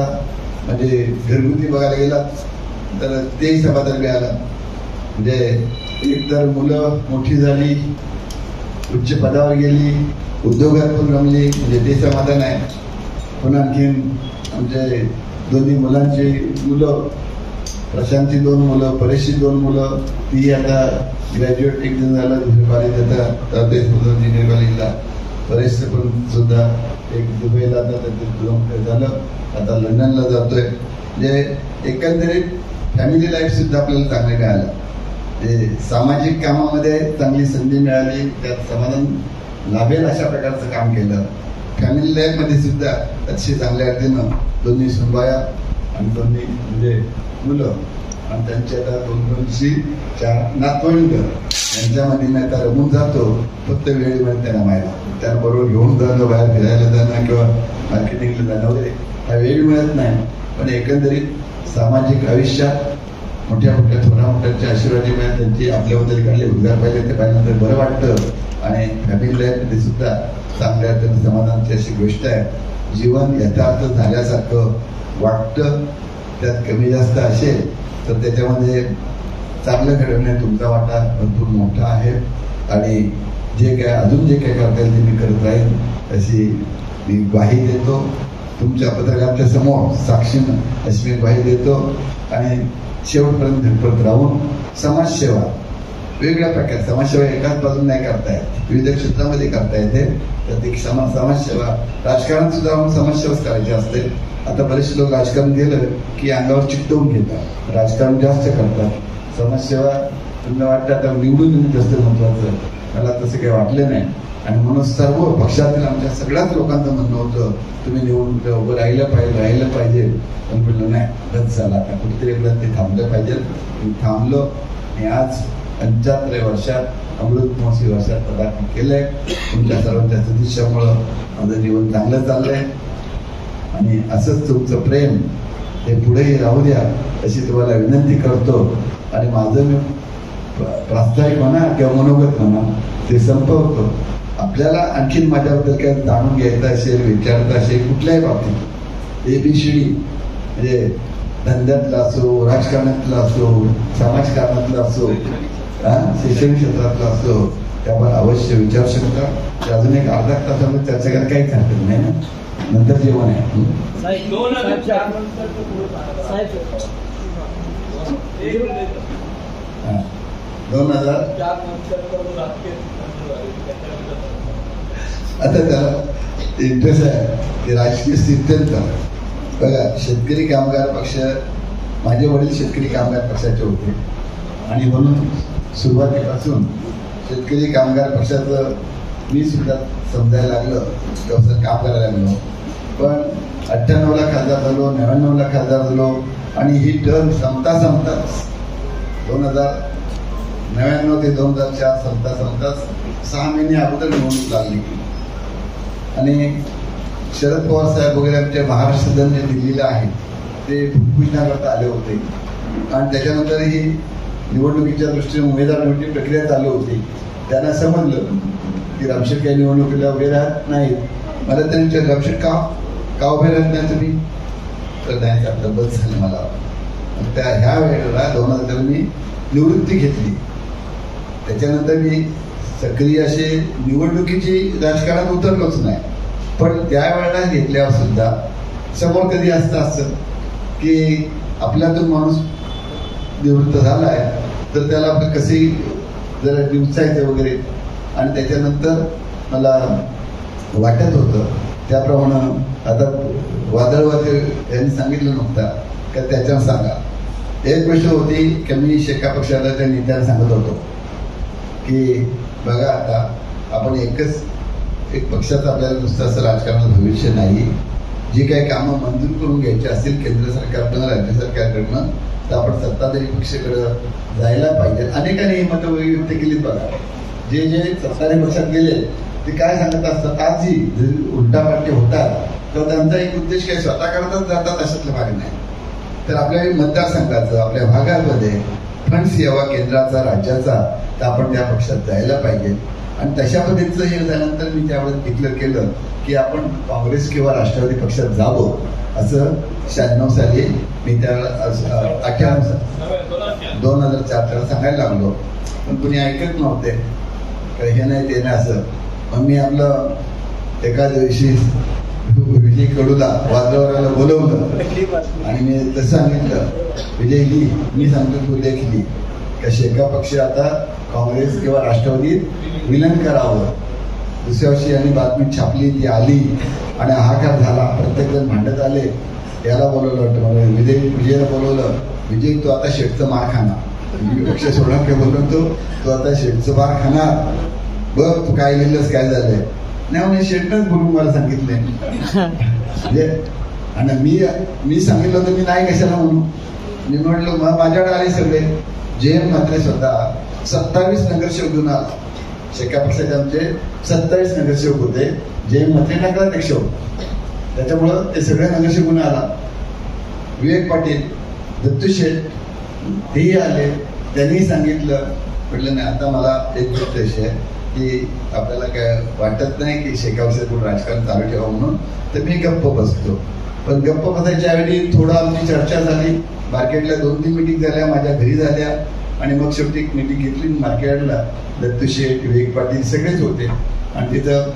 म्हणजे घरगुती बघायला गेला तर तेही समाधान मिळालं. म्हणजे एक तर मुलं मोठी झाली, उच्च पदावर गेली, उद्योगात पण रमली, म्हणजे ते समाधान आहे. पुन्हा आणखीन आमचे दोन्ही मुलांची मुलं, प्रशांतची 2 मुलं, परेशची 2 मुलं, ती आता ग्रॅज्युएट एक जण झालं, दुसरे कॉलेज आता इंजिनिअरिंग कॉलेजला, परेशचं पण सुद्धा एक दुबईला आता त्याचं झालं, आता लंडनला जातोय. म्हणजे एकंदरीत फॅमिली लाईफ सुद्धा आपल्याला चांगली मिळालं, सामाजिक कामामध्ये चांगली संधी मिळाली, त्यात समाधान लाभेल अशा प्रकारचं काम केलं. फॅमिली लाईफमध्ये सुद्धा अतिशय चांगल्या अर्थीनं दोन्ही सुनबाया आणि दोन्ही म्हणजे मुलं आणि त्यांची आता 2-4 नातवंड यांच्यामध्ये मी आता रमून जातो. फक्त वेळेमध्ये त्यांना माहिती, त्यांना बरोबर घेऊन जाणं, बाहेर फिरायला जाणं किंवा मार्केटिंगला जाणं वगैरे हा वेळ मिळत नाही. पण एकंदरीत सामाजिक आयुष्यात मोठ्या मोठ्या थोड्या मोठ्यांच्या आशीर्वादी मिळत त्यांची आपल्याबद्दल काढले उद्गार पाहिजे ते पाहिल्यानंतर बरं वाटतं. आणि फॅमिली लाईफमध्ये सुद्धा चांगल्या अर्थानं समाधानाची अशी गोष्ट आहे. जीवन यथार्थ झाल्यासारखं वाटतं, त्यात कमी जास्त असेल तर त्याच्यामध्ये चांगलं घडवण्यात तुमचा वाटा भरपूर मोठा आहे. आणि जे काय अजून जे काय करता येईल ते मी करत राहीन अशी मी ग्वाही देतो. तुमच्या पत्रकाराच्या समोर साक्षीनं अशी मी ग्वाही देतो. आणि शेवटपर्यंत धडपडत राहून समाजसेवा वेगवेगळ्या प्रकारे, समाजसेवा एकाच बाजून नाही करता येत, विविध क्षेत्रामध्ये करता येते. तर एक समाजसेवा राजकारणात सुद्धा समाजसेवाच करायची असते. आता बरेचसे लोक राजकारण गेलं की अंगावर चिकटवून घेतात, राजकारण जास्त करतात. समाजसेवा तुम्हाला वाटतं आता निवडून येणं जास्त महत्वाचं, मला तसं काही वाटलं नाही. आणि म्हणून सर्व पक्षातील आमच्या सगळ्याच लोकांचं म्हणणं होतं तुम्ही निवडून उभं राहिलं पाहिजे. पण बोललं नाही, रद्द झाला, आता कुठेतरी एकदा ते थांबलं पाहिजे. थांबलो आणि आज 75 वर्षात अमृत महोत्सवी वर्षात पदार्पण केलंय. तुमच्या सर्वांच्या सदिच्छामुळं माझं जीवन चांगलं चाललंय. आणि असंच तुमचं प्रेम हे पुढेही राहू द्या अशी तुम्हाला विनंती करतो. आणि माझं मी प्रास्ताविक म्हणा किंवा मनोगत म्हणा ते संपवतो. आपल्याला आणखीन माझ्याबद्दल काय जाणून घ्यायचं असेल, विचारायचं असेल कुठल्याही बाबतीत ABCD म्हणजे धंद्यातला असो, राजकारणातला असो, समाजकारणातला असो, शैक्षणिक क्षेत्रातला असो, त्यावर अवश्य विचारू शकता. अजून एक अर्धा तासामध्ये चर्चा करायला काहीच हरकत नाही ना, नंतर जेवण आहे. 2004 आता त्याला इंटरेस्ट आहे की राजकीय स्थित्यंत बघा. शेतकरी कामगार पक्ष, माझे वडील शेतकरी कामगार पक्षाचे होते आणि म्हणून सुरुवातीपासून शेतकरी कामगार पक्षाचं मी सुद्धा समजायला लागलं, व्यवसाय काम करायला लागलो. पण 98ला खासदार झालो, 99ला खासदार झालो. आणि ही टर्म संपता 2099 ते 2004 संपता 6 महिने अगोदर निवडणूक लागली. आणि शरद पवार साहेब वगैरे आमच्या महाराष्ट्र जे दिल्लीला आहे ते भूमिपूजनाकरता आले होते. आणि त्याच्यानंतर ही निवडणुकीच्या दृष्टीने उमेदवार निवडणुकीची प्रक्रिया चालू होती. त्यांना समजलं की रामशेठ काही निवडणुकीला उभे राहत नाहीत. मला त्यांनी रामशेठ का उभे राहत नाही तुम्ही, तर नाही आपलं बस झालं मला. त्या ह्या वेळेला 2000 मी निवृत्ती घेतली. त्याच्यानंतर मी सक्रिय असे निवडणुकीची राजकारणात उतरलोच नाही. पण त्यावेळेला घेतल्यावर सुद्धा समोर कधी असं की आपल्यातून माणूस निवृत्त झालाय तर त्याला आपलं कसे जरा दिवसायचं वगैरे. आणि त्याच्यानंतर मला वाटत होतं त्याप्रमाणे आता वादळवादी यांनी सांगितलं नव्हता का त्याच्यावर सांगा. एक गोष्ट होती की मी शेका पक्षाला त्या नेत्याला सांगत होतो की बघा आता आपण एक पक्षाचं आपल्याला नुसतं असं राजकारणात भविष्य नाही. जी काही कामं मंजूर करून घ्यायची असतील केंद्र सरकारकडनं, राज्य सरकारकडनं, तर आपण सत्ताधारी पक्षाकडं जायला पाहिजे. अनेकांनी ही मतं व्यक्त केलीत. बघा जे सत्ताधारी पक्षात गेले ते काय सांगत असतात, आजही उलटापालटी होतात तर त्यांचा एक उद्देश काय स्वतः करतच जातात अशातला भाग नाही. तर आपल्या मतदारसंघाचं, आपल्या भागामध्ये फंड्स यावा केंद्राचा, राज्याचा, तर आपण त्या पक्षात जायला पाहिजे. आणि तशा पद्धतीचं हे झाल्यानंतर मी त्यावेळेस डिक्लेअर केलं की आपण काँग्रेस किंवा राष्ट्रवादी पक्षात जावं. असं 96 साली मी त्यावेळेला 2004 सांगायला लागलो. पण कुणी ऐकत नव्हते, हे नाही ते नाही असं. मग मी आपलं एका दिवशी विजय कडूला वाजवायला बोलवलं आणि मी तसं सांगितलं, विजयजी मी सांगतो तू लेखली का शेका पक्ष आता काँग्रेस किंवा राष्ट्रवादीत विलीन करावं. दुसऱ्या वर्षी यांनी बातमी छापली, ती आली आणि हाहाकार झाला, प्रत्येक जण भांडत आले. याला बोलवलं वाटतं मला, विजयला बोलवलं, विजय तू आता शेटचं मार खाणार, मी पक्ष सोडणार काय बोलतो, तू आता शेटचं मार खाणार, बघ तू काय लिहिलंस काय झालंय. नाही म्हणजे शेटनंच बोलून मला सांगितलंय म्हणजे, आणि मी सांगितलं होतं मी नाही कशाला म्हणून. मी म्हटलं माझ्याकडे आले सगळे. जयंत म्हात्रे स्वतः 27 नगरसेवक घेऊन आला. शेका पक्षाचे आमचे 27 नगरसेवक होते. जयंत म्हात्रे नगराध्यक्ष होते, त्याच्यामुळं ते सगळे नगरसेवक घेऊन आला. विवेक पाटील, दत्तू शेठ तेही आले. त्यांनी सांगितलं, म्हटलं नाही आता मला एक उद्देश आहे की आपल्याला काय वाटत नाही की शेका पक्षातून राजकारण चालू ठेवा म्हणून, तर मी गप्प बसतो. पण गप्प बसायच्या ऐवजी थोडं आमची चर्चा झाली. मार्केटला 2-3 मिटिंग झाल्या, माझ्या घरी झाल्या आणि मग शेवटी एक मिटिंग घेतली मार्केटला. दत्तू शेठ, विवेक पाटील सगळेच होते आणि तिथं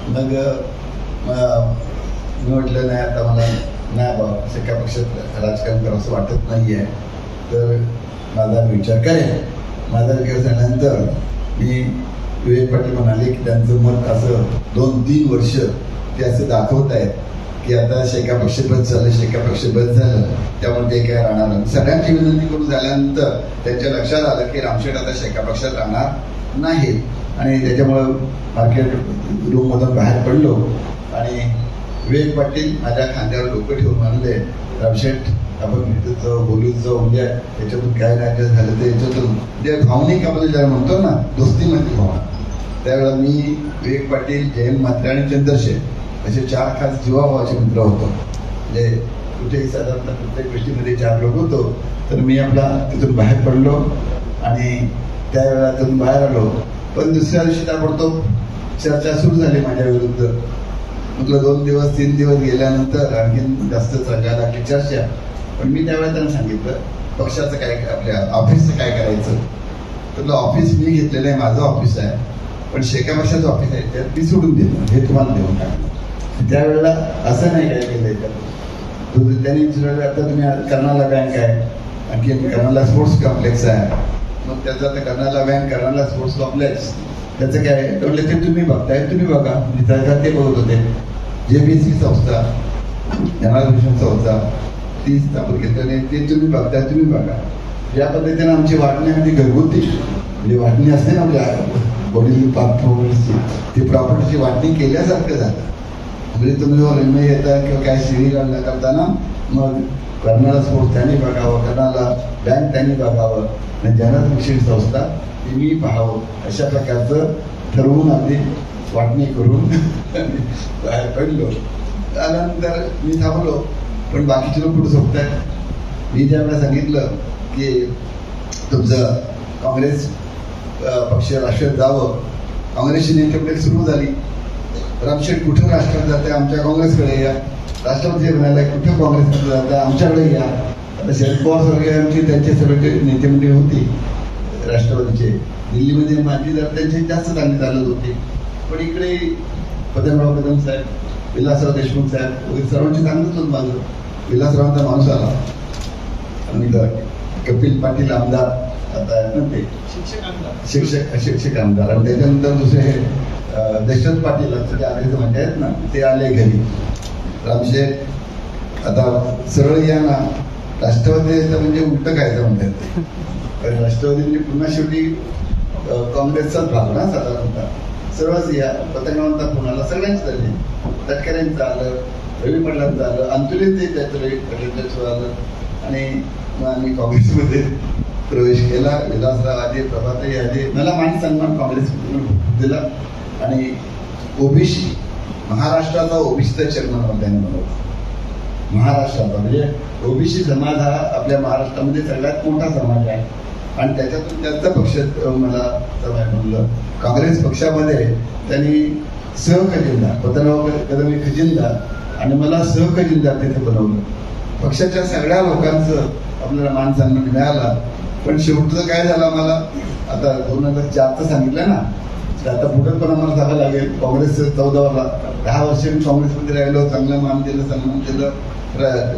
मग मी म्हटलं नाही आता मला नाही बाबा शेका पक्षात राजकारण करावं असं वाटत नाही आहे, तर माझा विचार करेन. माझा विचार झाल्यानंतर मी विवेक पाटील म्हणाले की त्यांचं मत असं 2-3 वर्ष ते असं दाखवत आहेत की आता शेका पक्ष बंद झालं, शेका पक्ष बंद झालं, त्यामुळे ते काय राहणार. सगळ्यांची विनंती करून झाल्यानंतर त्यांच्या लक्षात आलं की रामशेठ आता शेका पक्षात राहणार नाही आणि त्याच्यामुळं मार्केट रूममधून बाहेर पडलो आणि विवेक पाटील माझ्या खांद्यावर डोकं ठेवून म्हणले, रामशेठ आपण इथं जाऊ, बोलूत जाऊ, म्हणजे त्याच्यातून काय राज्य झालं ते याच्यातून जे भावनिक आपण ज्याला म्हणतो ना दोस्तीमध्ये भावना. त्यावेळेला मी, विवेक पाटील, जयंत म्हात्रे आणि चंद्रशेठ असे 4 खास जीवाभावाचे मित्र होतो. म्हणजे कुठेही साधारणतः प्रत्येक गोष्टीमध्ये 4 लोक होतो. तर मी आपला तिथून बाहेर पडलो आणि त्यावेळेला तिथून बाहेर आलो. पण दुसऱ्या दिवशी ताबडतोब चर्चा सुरू झाली माझ्या विरुद्ध. म्हटलं 2 दिवस 3 दिवस गेल्यानंतर आणखी जास्त चांगल्या लागली चर्चा. पण मी त्यावेळेला त्यांना सांगितलं पक्षाचं काय, आपल्या ऑफिसचं काय करायचं. तर ऑफिस मी घेतलेलं आहे, माझं ऑफिस आहे, पण शेका पक्षाचं ऑफिस आहे त्यात मी सोडून दिलं, हे तुम्हाला देऊन टाकलं. त्यावेळेला असं नाही काय केलंय त्यांनी विचारलं आता तुम्ही कर्नाला बँक आहे, आणखी कर्नाला स्पोर्ट्स कॉम्प्लेक्स आहे, मग त्याचं आता Karnala bank, Karnala sports complex त्याचं काय म्हटलं ते तुम्ही बघताय, तुम्ही बघा. त्याच्यात ते बघत होते. JBC संस्था, ज्ञानाभूषण संस्था ती स्थापन घेतली, ते तुम्ही बघताय, तुम्ही बघा. या पद्धतीने आमची वाटणी अगदी घरगुती, म्हणजे वाटणी असते ना आपल्या वडील प्रॉपर्टीची, ती प्रॉपर्टीची वाटणी केल्यासारखं झालं. म्हणजे तुम्ही रेल्वे येतात किंवा काय शिडी करताना मग कर्नाला स्पोर्ट्स त्यांनी बघावं, कर्नाला बँक त्यांनी बघावं आणि ज्ञानाभूषण संस्था ती मी पाहावं, अशा प्रकारचं ठरवून अगदी वाटणी करून बाहेर पडलो. त्यानंतर मी थांबलो, पण बाकीचे लोक पुढे झोपतात. मी त्यावेळेला सांगितलं की तुमचं काँग्रेस पक्ष राष्ट्रवाद जावं. काँग्रेसची नेते सुरू झाली. रामशेठ कुठं राष्ट्रवाद जाते, आमच्या काँग्रेसकडे या. राष्ट्रवादी म्हणाला कुठं काँग्रेसकडे जाते, आमच्याकडे या. आता शरद पवार सारखे आमची त्यांचे सगळे नेते मंडळी होती राष्ट्रवादीचे. दिल्लीमध्ये माझी जर त्यांची जास्त चांगली चालत होती, पण इकडे पद्मनाभ कदम साहेब, विलासराव देशमुख साहेब वगैरे सर्वांची चांगलंच होत माझं. विलासरावांचा माणूस आला आणि कपिल पाटील आमदार आता आहेत ना ते शिक्षक आमदार, आणि त्याच्यानंतर दुसरे दशरथ पाटील जे आले म्हणजे आहेत ना ते आले घरी. रामशेठ आता सरळ या ना, राष्ट्रवादीचं म्हणजे उलटं खायचं म्हणतात ते. राष्ट्रवादी म्हणजे पुन्हा शेवटी काँग्रेसचाच भाग ना साधारणतः. सर्वच या पतंगावंता पुण्याला सगळ्यांच झाले. तटकऱ्यांचं आलं, रवी पाटलांचं आलं, अंतुलित ते त्याचं आलं आणि मग आम्ही काँग्रेसमध्ये प्रवेश केला. विलासराव आले, प्रभाताई आले. मला मान सन्मान काँग्रेस दिला आणि ओबीसी महाराष्ट्राचा ओबीसीचा चेअरमन त्यांनी बनवला. महाराष्ट्राचा म्हणजे ओबीसी समाज हा आपल्या महाराष्ट्रामध्ये सगळ्यात मोठा समाज आहे आणि त्याच्यातून त्यांचा पक्ष मला समाज बनलं. काँग्रेस पक्षामध्ये त्यांनी सहखजिनदार, पतंगराव कदम खजिनदार आणि मला सहखजिनदार तिथे बनवलं. पक्षाच्या सगळ्या लोकांचं आपल्याला मान सन्मान मिळाला. पण शेवटचं काय झालं मला आता 2004चं सांगितलं ना, आता पुढे पण आम्हाला सांगावं लागेल. काँग्रेस 14 10 वर्ष मी काँग्रेसमध्ये राहिलो, चांगलं मान दिलं, सन्मान दिलं.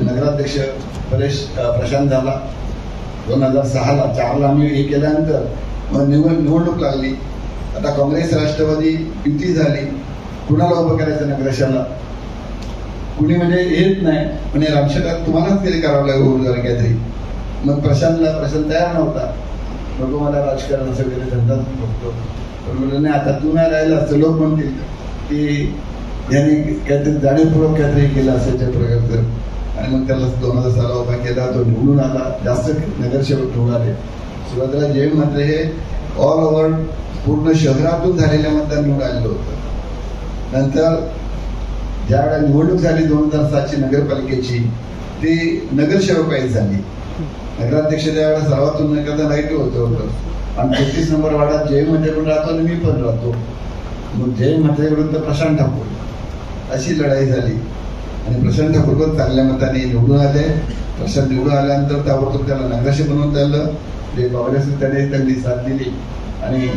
नगराध्यक्ष प्रशांत झाला 2006ला. 4ला आम्ही हे केल्यानंतर मग निवडणूक लागली. आता काँग्रेस राष्ट्रवादी युती झाली. कुणाला उभं करायचं नगराशाला? कुणी म्हणजे येत नाही. म्हणजे रामशेठात तुम्हालाच तरी करावं लागेल उमेदवार काहीतरी. मग प्रशांत तयार नव्हता. नको मला राजकारण असं वगैरे धंदाच बघतो. पण म्हणलं नाही, आता तू नाही राहिला असं लोक म्हणतील की यांनी काहीतरी जाणीवपूर्वक काहीतरी केलं असायच्या प्रकारचं. आणि मग त्याला 2006ला उभा केला. तो निवडून आला. जास्त नगरसेवक निवडून आले. सुरुवातीला जयंत म्हात्रे हे ऑल ओव्हर पूर्ण शहरातून झालेल्या मतदान निवडून आलेलं होतं. नंतर ज्यावेळेला निवडणूक झाली 2007ची नगरपालिकेची, ती नगरसेवक वाईज झाली. नगराध्यक्ष त्यावेळेला सर्वातून नेगेटिव्ह होतं. आणि 33 नंबर वार्डात जयंत म्हात्रे पण राहतो आणि मी पण राहतो. मग जयंत म्हात्रे विरुद्ध प्रशांत ठाकूर अशी लढाई झाली. आणि प्रशांत ठाकूर पण चांगल्या मताने निवडून आले. प्रशांत निवडून आल्यानंतर ताबडतोब त्याला नगराध्यक्ष बनवून आलं. जे काँग्रेसने त्याने चांगली साथ दिली. आणि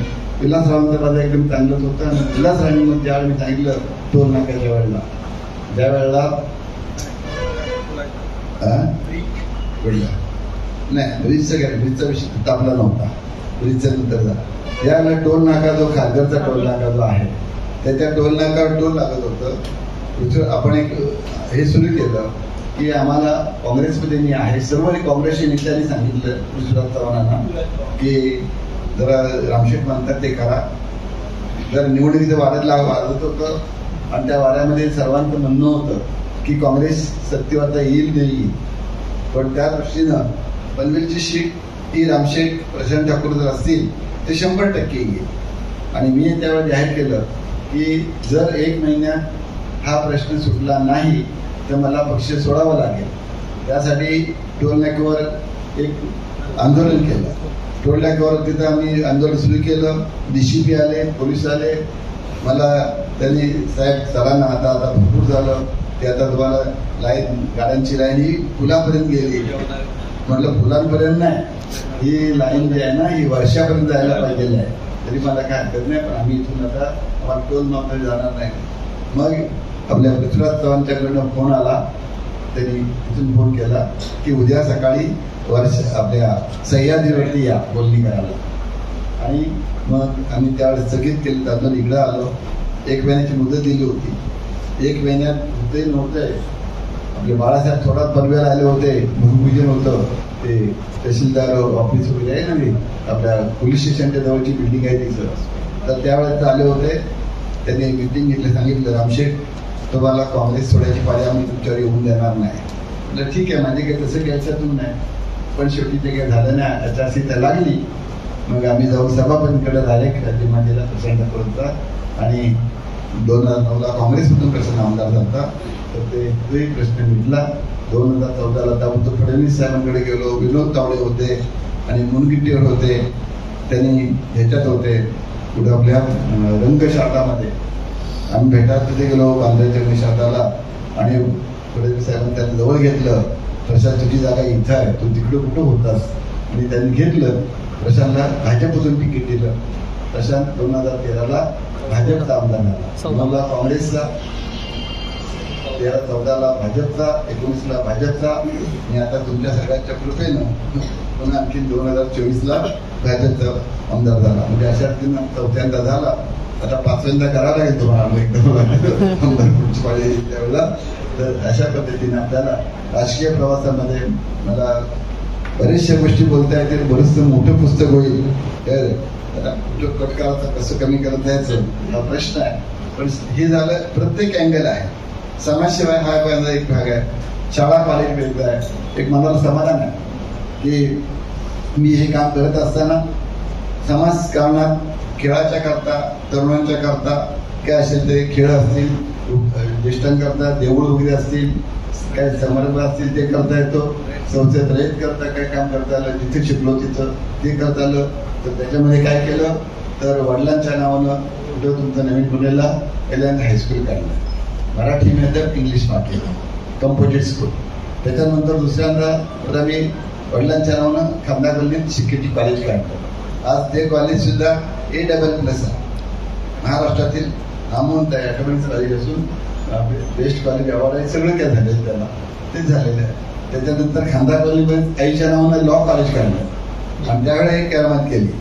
विलासरावांचं माझं एकदम चांगलंच होतं. आणि विलासरावांनी मग ज्यावेळी मी सांगितलं टोल नाक्याच्या वेळेला, त्यावेळेला नाही ब्रिजचा विषय तापला नव्हता. ब्रिजचा नंतर झाला. यावेळेला टोल नाका जो खासदारचा टोल नाका जो आहे, त्याच्या टोल नाकावर टोल लागत होतं. आपण एक हे सुरू केलं की आम्हाला काँग्रेसमध्ये मी आहे, सर्व काँग्रेसच्या नेत्यांनी सांगितलं पृथ्वीराज चव्हाणांना की जरा रामशेठ म्हणतात ते करा. जर निवडणुकीचं वाढत होतं आणि त्या वाऱ्यामध्ये सर्वांचं म्हणणं होतं की काँग्रेस सत्तेवर येईल नाही. पण त्या दृष्टीनं पनवेलची सीट ही रामशेठ प्रशांत ठाकूर जर असतील ते 100% येईल. आणि मी त्यावेळेला जाहीर केलं की जर 1 महिन्यात हा प्रश्न सुटला नाही तर मला पक्ष सोडावा लागेल. त्यासाठी टोल नाक्यावर एक आंदोलन केलं. टोल नाक्यावर तिथं आम्ही आंदोलन सुरू केलं. DCP आले, पोलीस आले. मला त्यांनी साहेब सरांना आता भरपूर झालं ते आता तुम्हाला लाईन गाड्यांची लाईन ही पुलापर्यंत गेली. म्हटलं पुलांपर्यंत नाही, ही लाईन जी आहे ना ही वर्षापर्यंत जायला पाहिजे आहे. तरी मला काय हरकत नाही, पण आम्ही इथून आता आम्हाला टोल नॉकरी जाणार नाही. मग आपल्या पृथ्वीराज चव्हाणच्याकडनं फोन आला. त्यांनी इथून फोन केला की उद्या सकाळी आपल्या सह्याद्रीवरती या बोलणी करायला. आणि मग आम्ही त्यावेळेस स्थगित केलं. त्यातून इकडं आलो. 1 महिन्याची मुदत दिली होती. 1 महिन्यात होते नव्हते. आपले बाळासाहेब थोरात पनवेलला आले होते. भूमिपूजन होतं. ते तहसीलदार ऑफिस वगैरे आहे ना, मी आपल्या पोलीस स्टेशनच्या जवळची बिल्डिंग आहे तिचं. तर त्यावेळेस आले होते. त्यांनी मिटिंग घेतली. सांगितलं रामशेठ तुम्हाला काँग्रेस सोडायची पाळी आम्ही तुमच्यावर येऊन देणार नाही. म्हटलं ठीक आहे, माझे काही तसं घ्यायच्यातून नाही. पण शेवटी ते काही झालं नाही. आचारसंहिता लागली. मग आम्ही जाऊन सभापतींकडे डायरेक्ट राजीनामा प्रशांत ठाकूरचा. आणि 2009ला काँग्रेसमधून प्रश्न आमदार झाला. तर तोही प्रश्न मिटला. 2014ला ताबडतोब फडणवीस साहेबांकडे गेलो. विनोद तावडे होते आणि मुनगंटीवार होते. त्यांनी ह्याच्यात होते कुठं आपल्या रंगशातामध्ये. आम्ही भेटायला तिथे गेलो बांद्राच्या निशाताला. आणि फडणवीस साहेबांनी त्यांना जवळ घेतलं. प्रशांत तुझी जागा इथं आहे, तू तिकडं कुठं होतास. आणि त्यांनी घेतलं. प्रशांतला भाजपमधून तिकीट दिलं. प्रशांत 2013ला भाजपचा आमदार झाला. 9ला काँग्रेसचा, 13-14ला भाजपचा, 19ला भाजपचा. आणि आता तुमच्या सगळ्यांच्या कृपेनं पुन्हा आणखी 2024ला भाजपचा आमदार झाला. म्हणजे अशा रीतीनं 4थ्यांदा झाला. आता 5व्यांदा करावं लागेल तुम्हाला एकदम आमदार पुढची पाळी त्यावेळेला. तर अशा पद्धतीने आपल्याला राजकीय प्रवासामध्ये मला बऱ्याचशा गोष्टी बोलता येतील. बरंचसं मोठं पुस्तक होईल. कट करायचं कसं कमी करत जायचं हा प्रश्न आहे. पण हे झालं प्रत्येक अँगल आहे. समाजसेवा हा एक भाग आहे. शाळा कॉलेज वेगळं आहे. एक मनाला समाधान आहे की मी हे काम करत असताना समाजकारणात खेळाच्या करता, तरुणांच्या करता काय असेल ते खेळ असतील, ज्येष्ठांकरता देऊळ वगैरे असतील, काय समारंभ असतील ते करता येतो. संस्थेत रहित करता काय काम करता आलं, जिथे शिकलो तिथं ते करता आलं. तर त्याच्यामध्ये काय केलं तर वडिलांच्या नावानं कुठं तुमचं नवीन पुण्याला पहिल्यांदा हायस्कूल काढलं. मराठी मेथड, इंग्लिश माध्यम, कंपोजिट स्कूल. त्याच्यानंतर दुसऱ्यांदा आता मी वडिलांच्या नावानं खामदा गल्लीत शिकेटी कॉलेज काढलं. आज ते कॉलेज सुद्धा A++ आहे. महाराष्ट्रातील नामवंत आहे, अकॅडमिक कॉलेज असून बेस्ट कॉलेज अवॉर्ड आहे, सगळं काय झालेलं त्याला तेच झालेलं आहे. त्याच्यानंतर खांदा कॉलेजमध्ये आईच्या नावानं लॉ कॉलेज काढलं आणि त्यावेळेला एक करामत केली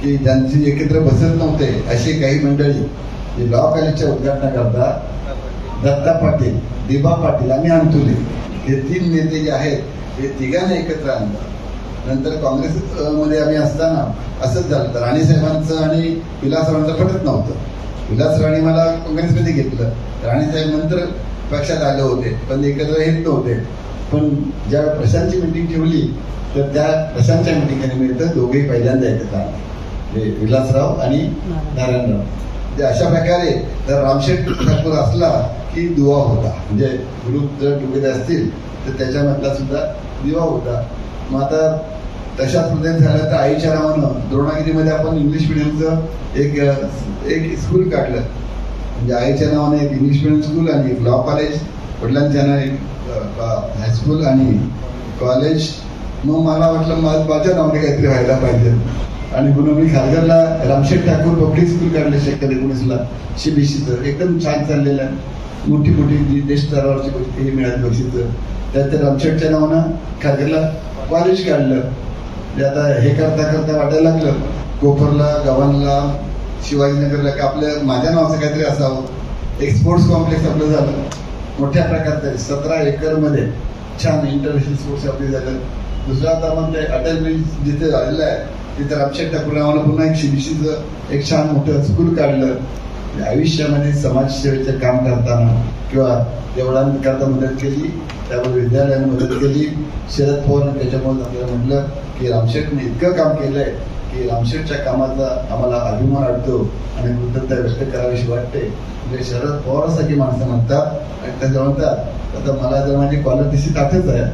की ज्यांची एकत्र बसत नव्हते अशी काही मंडळी लॉ कॉलेजच्या उद्घाटनाकरता दत्ता पाटील, दिबा पाटील आणि अंतुले हे 3 नेते जे आहेत हे तिघांना एकत्र आणलं. नंतर काँग्रेस मध्ये आम्ही असताना असंच झालं, राणे साहेबांचं आणि विलासरावांचं पटत नव्हतं. विलासरावांनी मला काँग्रेसमध्ये घेतलं, राणे साहेब नंतर पक्षात आले होते पण एकत्र येत नव्हते. पण ज्या प्रशांतची मिटिंग ठेवली तर त्या प्रशांतच्या मिटिंगनिमित्त दोघेही पहिल्यांदा एकत्र आले, विलासराव आणि नारायणराव. अशा प्रकारे जर रामशेठ ठाकूर असला की दुवा होता, म्हणजे ग्रुप जर टुगेदर असतील तर त्याच्यामधला सुद्धा दिवा होता. मग आता तशाच प्रदेश झालं तर आईच्या नावानं द्रोणागिरीमध्ये आपण इंग्लिश मिडियमचं एक स्कूल काढलं, म्हणजे आईच्या नावाने एक इंग्लिश मिडियम स्कूल आणि एक लॉ कॉलेज, वडिलांच्या नावाने एक हायस्कूल आणि कॉलेज. मग मला वाटलं माझ्या नावाने काहीतरी व्हायला पाहिजे आणि म्हणून मी खारघरला रामशेठ ठाकूर पब्लिक स्कूल काढले 1919ला CBSEचं, एकदम छान चाललेलं आहे. मोठी मोठी जी देश स्तरावरची गोष्टी मिळाली बक्षीसं. त्यात रामशेठच्या नावानं खारघरला कॉलेज काढलं. म्हणजे आता हे करता करता वाटायला लागलं कोपरला, गव्हाणला, शिवाजीनगरला का आपलं माझ्या नावाचं काहीतरी असावं. एक स्पोर्ट्स कॉम्प्लेक्स आपलं झालं मोठ्या प्रकारचं, 17 एकरमध्ये छान इंटरनॅशनल स्पोर्ट्स आपले झालं. दुसरं आता मग ते अटल ब्रिज जिथे झालेलं आहे तिथे रामशेठ ठाकूर नावानं पुन्हा एक CBSEचं एक छान मोठं स्कूल काढलं. आयुष्यामध्ये समाजसेवेचं काम करताना किंवा देवळांकरता मदत केली, त्यामुळे विद्यालयाने मदत केली. शरद पवारांनी त्याच्यामुळे आपल्याला म्हटलं की रामशेठने इतकं काम केलंय की रामशेठच्या कामाचा आम्हाला अभिमान वाटतो आणि कृतज्ञता व्यक्त करावीशी वाटते. म्हणजे शरद पवारांसारखी माणसं म्हणतात आणि त्याच्या म्हणतात आता मला जर माझी कॉलर तशी ताकद आहे,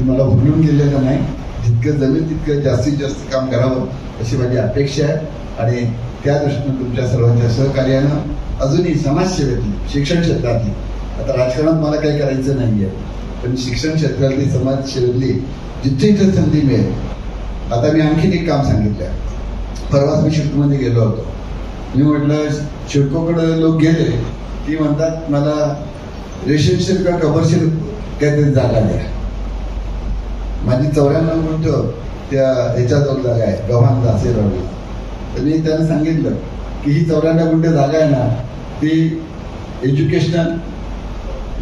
मला भुलून गेलेलं नाही, जितकं जमेल तितकं जास्तीत जास्त काम करावं अशी माझी अपेक्षा आहे. आणि त्या दृष्टीनं तुमच्या सर्वांच्या सहकार्यानं अजूनही समाजसेवेतली, शिक्षण क्षेत्रातली, आता राजकारणात मला काही करायचं नाहीये पण शिक्षण क्षेत्रातली, समाजसेवेतली जिथे इथे संधी मिळेल. आता मी आणखीन एक काम सांगितलं. परवाच मी शिडकोमध्ये गेलो होतो. मी म्हटलं शिडकोकडे लोक गेले की म्हणतात मला रेशनशील का कमर्शियल काहीतरी जागा द्या. माझी 94 गुंठ त्या ह्याच्याजवळ जागा आहे, गव्हाण दासेरावला. तर मी त्यांना सांगितलं की ही 94 गुंठ जागा आहे ना, ती एज्युकेशनल,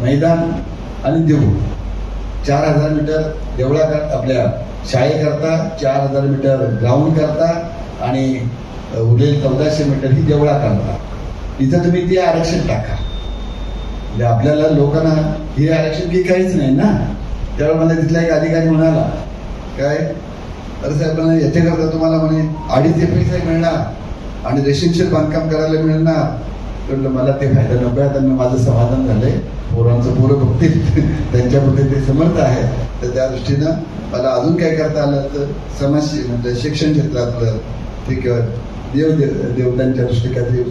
मैदान आणि देऊळ, 4000 मीटर देवळा आपल्या शाळेकरता, 4000 मीटर ग्राउंड करता आणि उरलेले 1400 मीटर ही देवळा करता. इथं तुम्ही ते आरक्षण टाका. म्हणजे आपल्याला लोकांना हे आरक्षण की काहीच नाही ना. त्यावेळेला मला तिथला एक अधिकारी म्हणाला काय अरे साहेब याच्याकरता तुम्हाला म्हणे 2.5 पैसे मिळणार आणि रेशनशील बांधकाम करायला मिळणार. म्हटलं मला ते फायदा नको आहे, त्यांना माझं समाधान झालंय, पोरांचं पोरं बघतील त्यांच्यामध्ये ते समर्थ आहे. तर त्या दृष्टीनं मला अजून काय करता आलं तर समाज म्हणजे शिक्षण क्षेत्रातलं ते किंवा देवतांच्या दृष्टी काहीतरी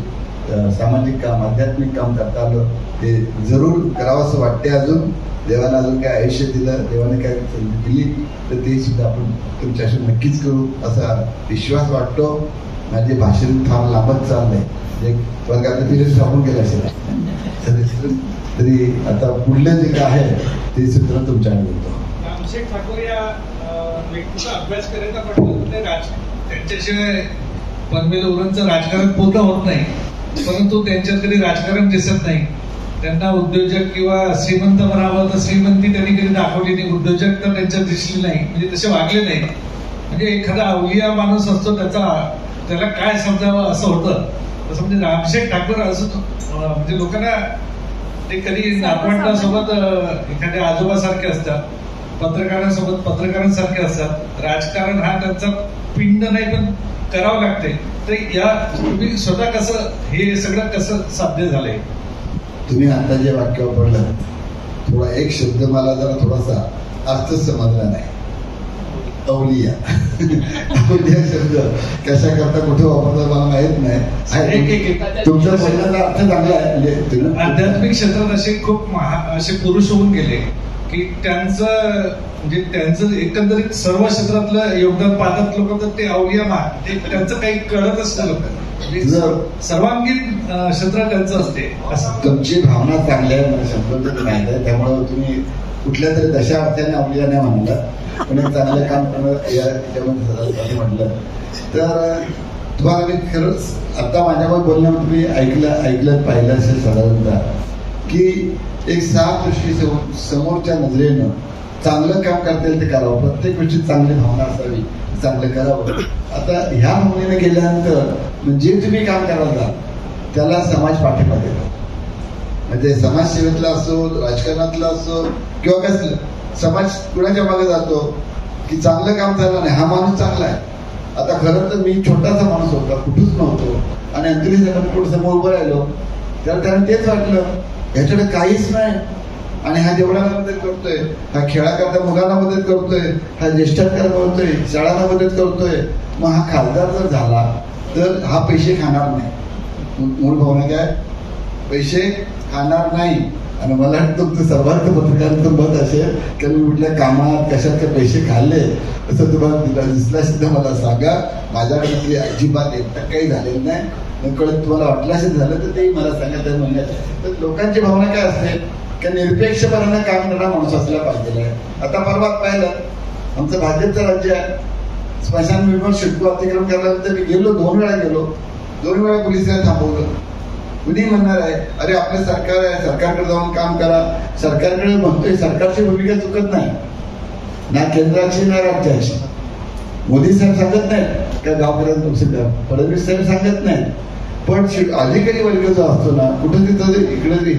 सामाजिक काम, आध्यात्मिक काम करता आलं ते जरूर करावं असं वाटते. अजून देवानं अजून काय आयुष्य दिलं, देवाने काय संधी दिली तर ते सुद्धा आपण तुमच्याशी नक्कीच करू असा विश्वास वाटतो. माझे भाषण फार लांबच चाललंय, एक वर्गातलं पिरियड स्थापन केलं असेल तरी आता पुढलं जे काय आहे ते सूत्र तुमच्याकडे देतो. रामशेठ ठाकूर या व्यक्तीचा अभ्यास करायचा म्हटलं त्यांच्याशिवाय पनवेल-उरणचं राजकारण पूर्ण होत नाही. परंतु त्यांच्यात कधी राजकारण दिसत नाही. त्यांना उद्योजक किंवा श्रीमंत म्हणावं तर श्रीमंती त्यांनी कधी दाखवली नाही, उद्योजक तर त्यांच्यात दिसली नाही, म्हणजे तसे वागले नाही. म्हणजे एखादा अवलिया माणूस असतो त्याला काय समजावं असं होतं. तसं म्हणजे रामशेठ ठाकूर असं म्हणजे लोकांना ते कधी नातवंडासोबत एखाद्या आजोबासारखे असतात, पत्रकारांसोबत पत्रकारांसारखे असतात. राजकारण हा त्यांचा पिंड नाही पण करावं लागते. तर या तुम्ही स्वतः कसं हे सगळं कसं साध्य झालंय? तुम्ही आता जे वाक्य वापरलं थोडा एक शब्द मला जरा थोडासा अर्थ समजला नाही. अवलिया अवलिया शब्द कशा करता कुठे वापरता मला माहित नाही. तुमच्या बोलण्याचा अर्थ चांगला आहे. म्हणजे आध्यात्मिक क्षेत्रात असे खूप असे पुरुष होऊन गेले की त्यांचं एकंदरीत सर्व क्षेत्रातलं योगदान पाहतात लोक, तर ते अवलिया मान ते त्यांचं काही कळतच नाही लोकांना, सर्वांगीण क्षेत्र त्यांचं असते. असं तुमची भावना चांगली आहे, मला 100% माहिती आहे. त्यामुळे तुम्ही कुठल्या तरी दशा अर्थाने अवलिया नाही म्हणलं, पण एक चांगलं काम करणं याच्यामध्ये म्हटलं तर तुम्हाला मी खरंच आता माझ्यावर बोलण्यावर तुम्ही ऐकलं पाहिलं असेल साधारणतः की एक साफ दृष्टी समोरच्या नजरेनं चांगलं काम करता येईल ते करावं, प्रत्येक गोष्टीत चांगली भावना असावी, चांगलं करावं. आता ह्या भावनेने गेल्यानंतर जे तुम्ही काम कराल त्याला समाज पाठिंबा देतो. म्हणजे समाजसेवेतला असो, राजकारणातला असो किंवा कसलं, समाज कुणाच्या मागे जातो की चांगलं काम झालं नाही, हा माणूस चांगला आहे. आता खरं तर मी छोटासा माणूस होता, कुठंच नव्हतो, आणि अंतरी समोर उभं राहिलो तर त्याला तेच वाटलं ह्याच्याकडे काहीच नाही, आणि हा जेवढ्याला मदत करतोय, हा खेळाकरता मुलांना मदत करतोय, हा ज्येष्ठांकरता करतोय, शाळांना मदत करतोय, मग हा खासदार जर झाला तर हा पैसे खाणार नाही. मूळ भावना काय, पैसे खाणार नाही. आणि मला तुमचं सर्वांत पत्रकारांचं मत असेल की मी कुठल्या कामात कशात पैसे खाल्ले असं तुम्हाला दिसला असेल तर मला सांगा. माझ्याकडे ते अजिबात 1% झालेलं नाही. कळत तुम्हाला वाटलं असेल झालं तर तेही मला सांगा. त्या म्हणण्यात तर लोकांची भावना काय असते की निरपेक्षपणानं काम करणारा माणूस असला पाहिजे. आता परवा पाहिलं आमचं भाजपचं राज्य आहे, स्मशानभूमीवर शिडको अतिक्रमण केल्यानंतर मी गेलो, 2 वेळा गेलो, 2 वेळा पोलिसांनी थांबवलं. कुणी म्हणणार आहे अरे आपलं सरकार आहे, सरकारकडे जाऊन काम करा. सरकारकडे म्हणतोय, सरकारची भूमिका चुकत नाही ना केंद्राची ना राज्याची. मोदी साहेब सांगत नाहीत का गावपर्यंत तुमचं गाव, फडणवीस साहेब सांगत नाहीत, पण अधिकारी वर्ग जो असतो ना कुठं तिथं इकडे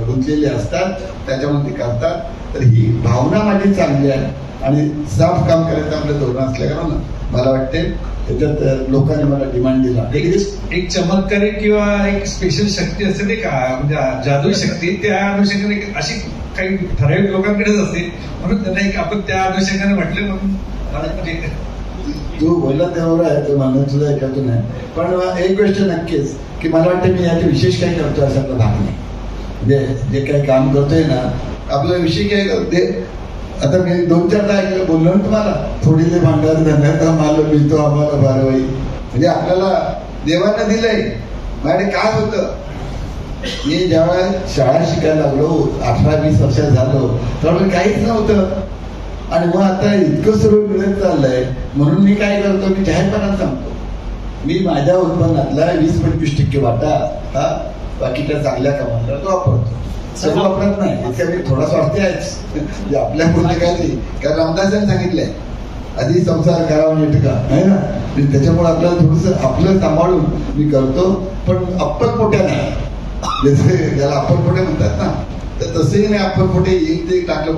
गुंतलेले असतात, त्याच्यामध्ये ते करतात. तर ही भावना माझी चांगली आहे आणि साफ काम करायचं आपलं धोरण असल्या कारण मला वाटते त्याच्यात लोकांनी मला डिमांड दिला. एक चमत्कारी किंवा एक स्पेशल शक्ती असते ते का, म्हणजे जादुई शक्ती, त्या अनुषंगाने अशी काही ठराविक लोकांकडेच असते, म्हणून त्यांना एक आपण त्या अनुषंगाने म्हटलं. म्हणून तू बोलला त्यावर आहे, तो म्हणून तुझा ऐकतो नाही. पण एक गोष्ट नक्कीच की मला वाटतं मी याचे विशेष काही करतो असं आपला भाग नाही. म्हणजे जे काही काम करतोय ना आपला विषय काय करते. आता मी 2-4दा ऐकलं बोललो ना तुम्हाला, थोडीले भांडार धंद्याचा माल मिळतो आम्हाला 12वाई. म्हणजे आपल्याला देवानं दिलंय. माझ्याकडे काय होतं, मी जेव्हा शाळा शिकायला लागलो 18-20 वर्षात झालो त्यावेळेला काहीच नव्हतं, आणि मग आता इतकं सर्व मिळत चाललंय. म्हणून मी काय करतो, मी जाहीरपणाने सांगतो, मी माझ्या उत्पन्नातला 20-25% वाटा हा बाकीच्या चांगल्या कामाला तो वापरतो. सर्व वापरत नाही, इतक्या मी थोडा स्वार्थी आहेच. आपल्या पुढे काय नाही, कारण रामदासांनी सांगितलंय आधी संसार करावा नीट का, आहे ना. त्याच्यामुळे आपल्याला थोडस आपलं सांभाळून मी करतो, पण अप्परपोट्या नाही. ज्याला अप्परपोट्या म्हणतात ना, तर तसंही नाही. अप्परपोटे येईल ते टाकलं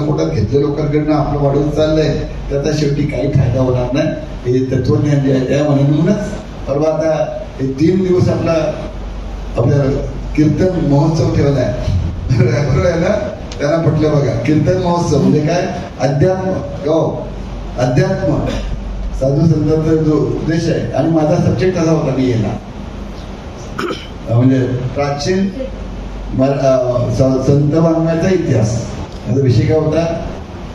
पोटात घेतलं लोकांकडनं आपलं वाढवून चाललंय, त्याचा शेवटी काही फायदा होणार नाही. हे तत्वज्ञान जे आहे त्या म्हणूनच परवा आता हे 3 दिवस आपल्या कीर्तन महोत्सव ठेवलाय. बरोबर आहे ना, त्यांना म्हटलं बघा कीर्तन महोत्सव म्हणजे काय, अध्यात्म साधू संतांचा जो उद्देश आहे. आणि माझा सब्जेक्ट असा होता मी येणार म्हणजे प्राचीन संत वाङ्मयाचा इतिहास. माझा विषय काय होता,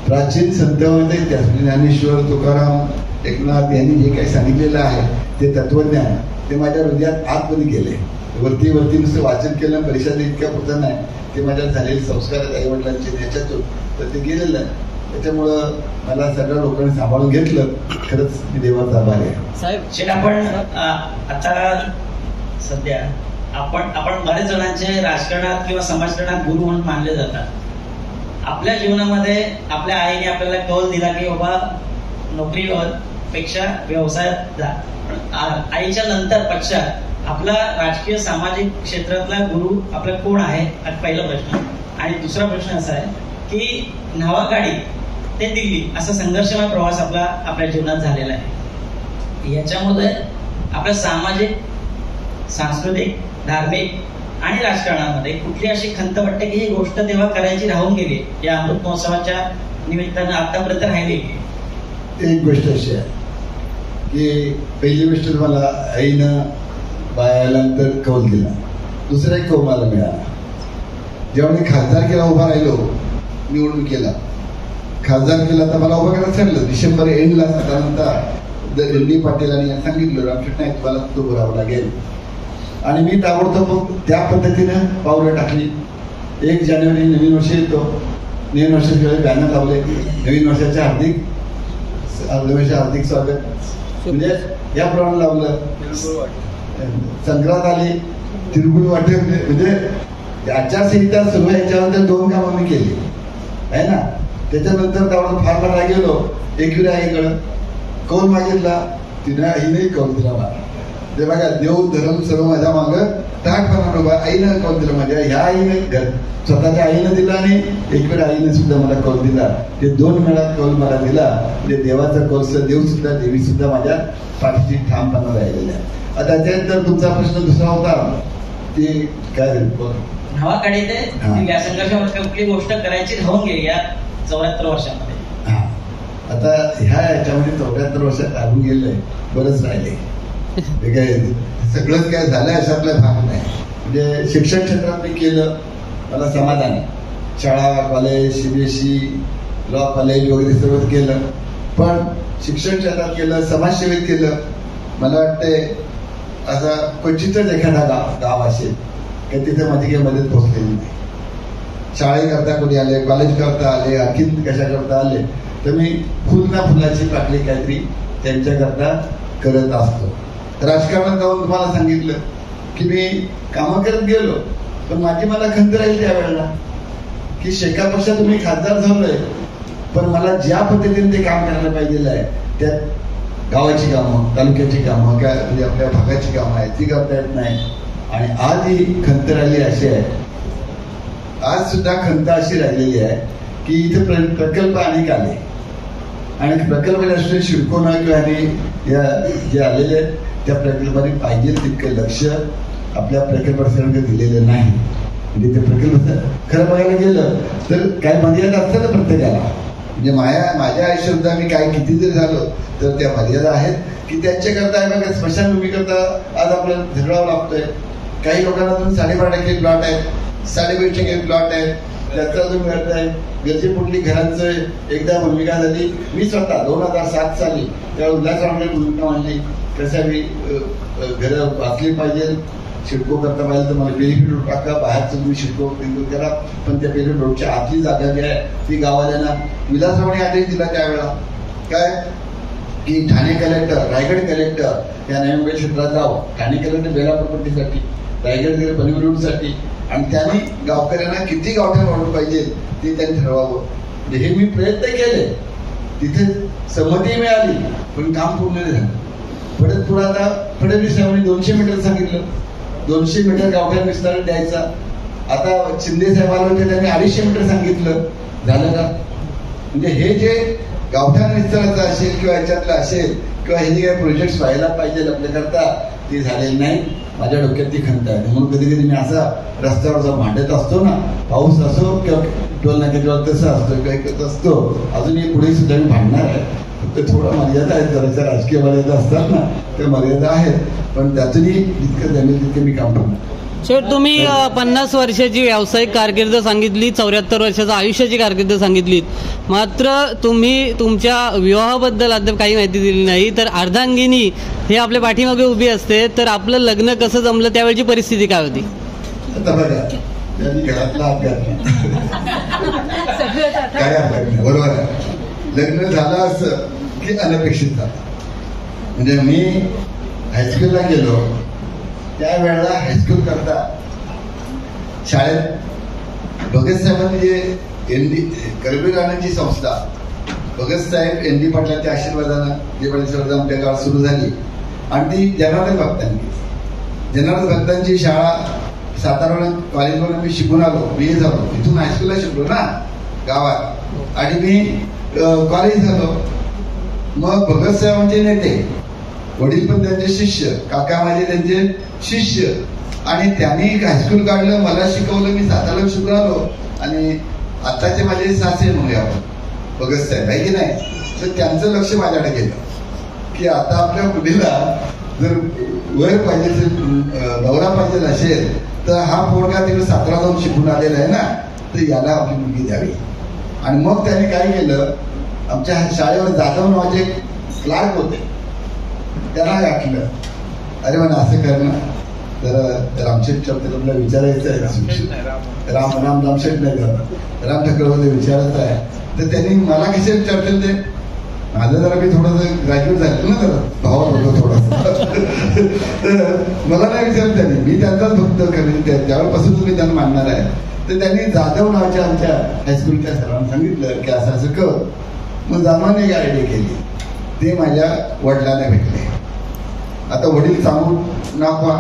प्राचीन संत वाङ्मयाचा इतिहास. म्हणजे ज्ञानेश्वर, तुकाराम, एकनाथ यांनी जे काही सांगितलेलं आहे ते तत्वज्ञान ते माझ्या हृदयात आतमध्ये गेले. वरती नुसतं वाचन केलं, परीक्षा इतक्या पुरतं नाही, ते माझ्यात झालेले संस्कार आहेत आईवडिलांचे ह्याच्यातून, तर ते गेलेलं आहे. त्याच्यामुळं मला सगळ्या लोकांनी सांभाळून घेतलं. खरंच मी देवाचा आभारी आहे. साहेब, आपण आता सध्या आपण बरेच जणांचे राजकारणात किंवा समाजकारणात गुरु म्हणून मानले जातात. आपल्या जीवनामध्ये आपल्या आईने आपल्याला कौल दिला की बाबा नोकरीवर पेक्षा व्यवसायात जा. आईच्या नंतर पश्चात आपला राजकीय सामाजिक क्षेत्रातला गुरु आपला कोण आहे, हा पहिला प्रश्न. आणि दुसरा प्रश्न असा आहे की नावागाडी ते दिल्ली असा संघर्षमय प्रवास आपल्या जीवनात झालेला आहे. याच्यामध्ये आपल्या सामाजिक, सांस्कृतिक, धार्मिक आणि राजकारणामध्ये कुठली अशी खंत वाटते की ही गोष्ट तेव्हा करायची राहून गेली, या अमृत महोत्सवाच्या निमित्तानं आतापर्यंत राहिली? एक गोष्ट अशी आहे की पहिली गोष्ट मला आईनं बायानंतर कौल दिला, दुसरा एक कौल मला मिळाला. जेव्हा मी खासदारकीला उभा राहिलो निवडणुकीला, खासदारकीला तर मला उभं करायला ठरलं. डिसेंबर एंडला साधारणतः दिल्ली पाटील आणि सांगितलं रामकृष्ण नाईक तुम्हाला तो भरावं लागेल. आणि मी ताबडतोब त्या पद्धतीनं पावलं टाकली. 1 जानेवारी नवीन वर्ष येतो. नवीन वर्षाच्या वेळी बॅनर लावले, नवीन वर्षाचे हार्दिक स्वागत, म्हणजे याप्रमाणे लावलं. संक्रांत आली, तिरगुळ वाटे, म्हणजे आचारसंहिता सुरू आहे याच्यानंतर 2 कामं मी केली आहे ना. त्याच्यानंतर त्यावर फार राग गेलो. एकविरा आईकडं कौल मागितला, हिने कौल दिला मला. ते बघा, देव धर्म सर्व माझ्या मागं टाकपणा उभा. आईनं कौल दिला, माझ्या ह्या आईने स्वतःच्या आईनं दिला आणि एकवेळ आईने सुद्धा मला कौल दिला. ते 2 वेळा कौल मला दिला. म्हणजे देवाचा कौल, देव सुद्धा देवी सुद्धा माझ्या पाठीशी ठामपणा राहिलेला आहे. आता त्यानंतर तुमचा प्रश्न दुसरा होता, ते काय नावाकडे व्यासंघर्ष कुठली गोष्ट करायची राहून गेली या 74 वर्षामध्ये. आता ह्या याच्यामध्ये 74 वर्षात लागून गेलंय, बरंच राहिले. ते काय सगळंच काय झालंय अशातला भाग नाही. म्हणजे शिक्षण क्षेत्रात मी केलं, मला समाधान आहे. शाळा, कॉलेज, CBSE, लॉ कॉलेज वगैरे सर्व केलं. पण शिक्षण क्षेत्रात केलं, समाजसेवेत केलं. मला वाटते असा क्वचितच एखादा गाव असेल की तिथे माझी काही मदत पोहोचलेली नाही. शाळेकरता कोणी आले, कॉलेज करता आले, आणखीन कशा करता आले, तर मी फुलाची पाकळी काहीतरी त्यांच्याकरता करत असतो. राजकारणात जाऊन तुम्हाला सांगितलं की मी कामं करत गेलो, पण मला खंत राहील त्यावेळेला की शेका पक्षात तुम्ही खासदार झालोय, पण मला ज्या पद्धतीने ते काम करायला पाहिजे आहे त्यात गावाची कामं, तालुक्याची कामं, काय म्हणजे आपल्या भागाची कामं आहेत ती करता येत नाही. आणि आज ही खंत राहिली अशी आहे, आज सुद्धा खंत अशी राहिलेली आहे की इथे प्रकल्प अनेक आले आणि प्रकल्प राष्ट्रीय शिडकोना किंवा या जे आलेले आहेत त्या प्रकल्पाने पाहिजे तितकं लक्ष आपल्या प्रकल्पाकडे दिलेलं नाही. म्हणजे ते प्रकल्प खरं बघायला गेलं तर काय मर्यादा असतात ना प्रत्येकाला. म्हणजे माझ्या आयुष्यात मी काय किती जरी झालो तर त्या मर्यादा आहेत की त्यांच्याकरता आहे बघा. स्मशानभूमी करता आज आपल्याला झगडावं लागतोय. काही लोकांना तुम्ही 12.5 प्लॉट आहेत, 2.5 प्लॉट आहेत, त्याचा अजून करताय. गरजेपोटली घरांचं एकदा भूमिका झाली. मी स्वतः 2007 साली त्या उल्हासरावने भूमिका मांडली, कसं मी घरं वाचली पाहिजे, शिडको करता पाहिजे तर मला बेनिफिट रोड टाका, बाहेरचं तुम्ही शिडको करा, पण त्या बेनिफिट रोडच्या आतली जागा जी आहे ती गावाल्यांना विलासरावने आदेश दिला त्यावेळेला काय की ठाणे कलेक्टर, रायगड कलेक्टर या नवीन क्षेत्रात जावं. ठाणे कलेक्टर बेला प्रॉपर्टीसाठी, रायगड पनवेल रोडसाठी, आणि त्यांनी गावकऱ्यांना किती गावठ्यान वाढवलं पाहिजे ते त्यांनी ठरवावं. म्हणजे हे मी प्रयत्न केले, तिथे संमती मिळाली, पण काम पूर्ण नाही झालं. परत पुढे आता फडणवीस साहेबांनी 200 मीटर सांगितलं, 200 मीटर गावठ्यान विस्तार द्यायचा. आता शिंदे साहेब आले होते, त्यांनी 250 मीटर सांगितलं, झालं का? म्हणजे हे जे गावठाण विस्ताराचं असेल किंवा याच्यातलं असेल किंवा हे जे काही प्रोजेक्ट व्हायला पाहिजे आपल्याकरता ते झालेलं नाही. माझ्या डोक्यात ती खंत आहे. म्हणून कधी कधी मी असा रस्त्यावर जो भांडत असतो ना, पाऊस असो किंवा टोल नाक्यावर तसं असतो काही करत असतो, अजूनही पुढे सुद्धा मी भांडणार आहे. फक्त थोडा मर्यादा आहेत, जराशा राजकीय मर्यादा असतात ना, त्या मर्यादा आहेत, पण त्यातूनही जितकं जमेल तितकं मी काम करणार. शेवट तुम्ही 50 वर्षाची व्यावसायिक कारकीर्द सांगितली, 74 वर्षाचं आयुष्याची कारकीर्द सांगितलीत, मात्र तुम्ही तुमच्या विवाहाबद्दल अद्याप काही माहिती दिली नाही. तर अर्धांगिनी हे आपल्या पाठीमागे उभी असते, तर आपलं लग्न कसं जमलं, त्यावेळची परिस्थिती काय होती? आता बघा, घरातला अपघात काय अपघात, बरोबर आहे. लग्न झालं असं की अनपेक्षित झालं. म्हणजे मी हायस्कूलला गेलो त्यावेळेला हायस्कूल करता शाळेत भगत साहेबांनी जे करबीर राणांची संस्था भगत साहेब ND पाटलांच्या आशीर्वादानं जे परिसरात आमच्या गावात सुरू झाली आणि ती जनार्दन भक्तांनी, जनार्दन भक्तांची शाळा सातारा कॉलेजमध्ये मी शिकून आलो, BA झालो. इथून हायस्कूलला शिकलो ना गावात, आणि मी कॉलेज झालो. मग भगत साहेबांचे नेते, वडील पण त्यांचे शिष्य, काका माझे त्यांचे शिष्य, आणि त्यांनी हायस्कूल काढलं, मला शिकवलं, मी सातारा शिकून आलो. आणि आताचे माझे सासरे म्हणूया आपण भगत साहेब आहे की नाही, तर त्यांचं लक्ष माझ्याकडे गेलं की आता आपल्या मुलीला जर वर पाहिजे, नवरा पाहिजे असेल तर हा पोरगा तिकडे 17 जाऊन शिकून आलेला आहे ना, तर याला आपली मुलगी द्यावी. आणि मग त्याने काय केलं, आमच्या शाळेवर जाधव नावाचे क्लार्क होते, त्यांना गाठलं. अरे म्हणा असं कर ना, तर रामशेठ तुला विचारायचं आहे, रामशेठ नाही राम ठाकरे विचारायचं आहे. तर त्यांनी मला कसे विचारतील, ते माझं जरा मी थोडंसं ग्रॅज्युएट झालं ना, जरा भावात होतो थोडंसं, तर मला नाही विचारलं त्यांनी, मी त्यांचाच भक्त करेन, त्यावेळेपासून मी त्यांना मानणार आहे. तर त्यांनी जाधव नावाच्या आमच्या हायस्कूलच्या सरांना सांगितलं की असं असं कर. मग जाधवाने एक आयडिया केली, ते माझ्या वडिलांना भेटले. आता वडील सांगून नापा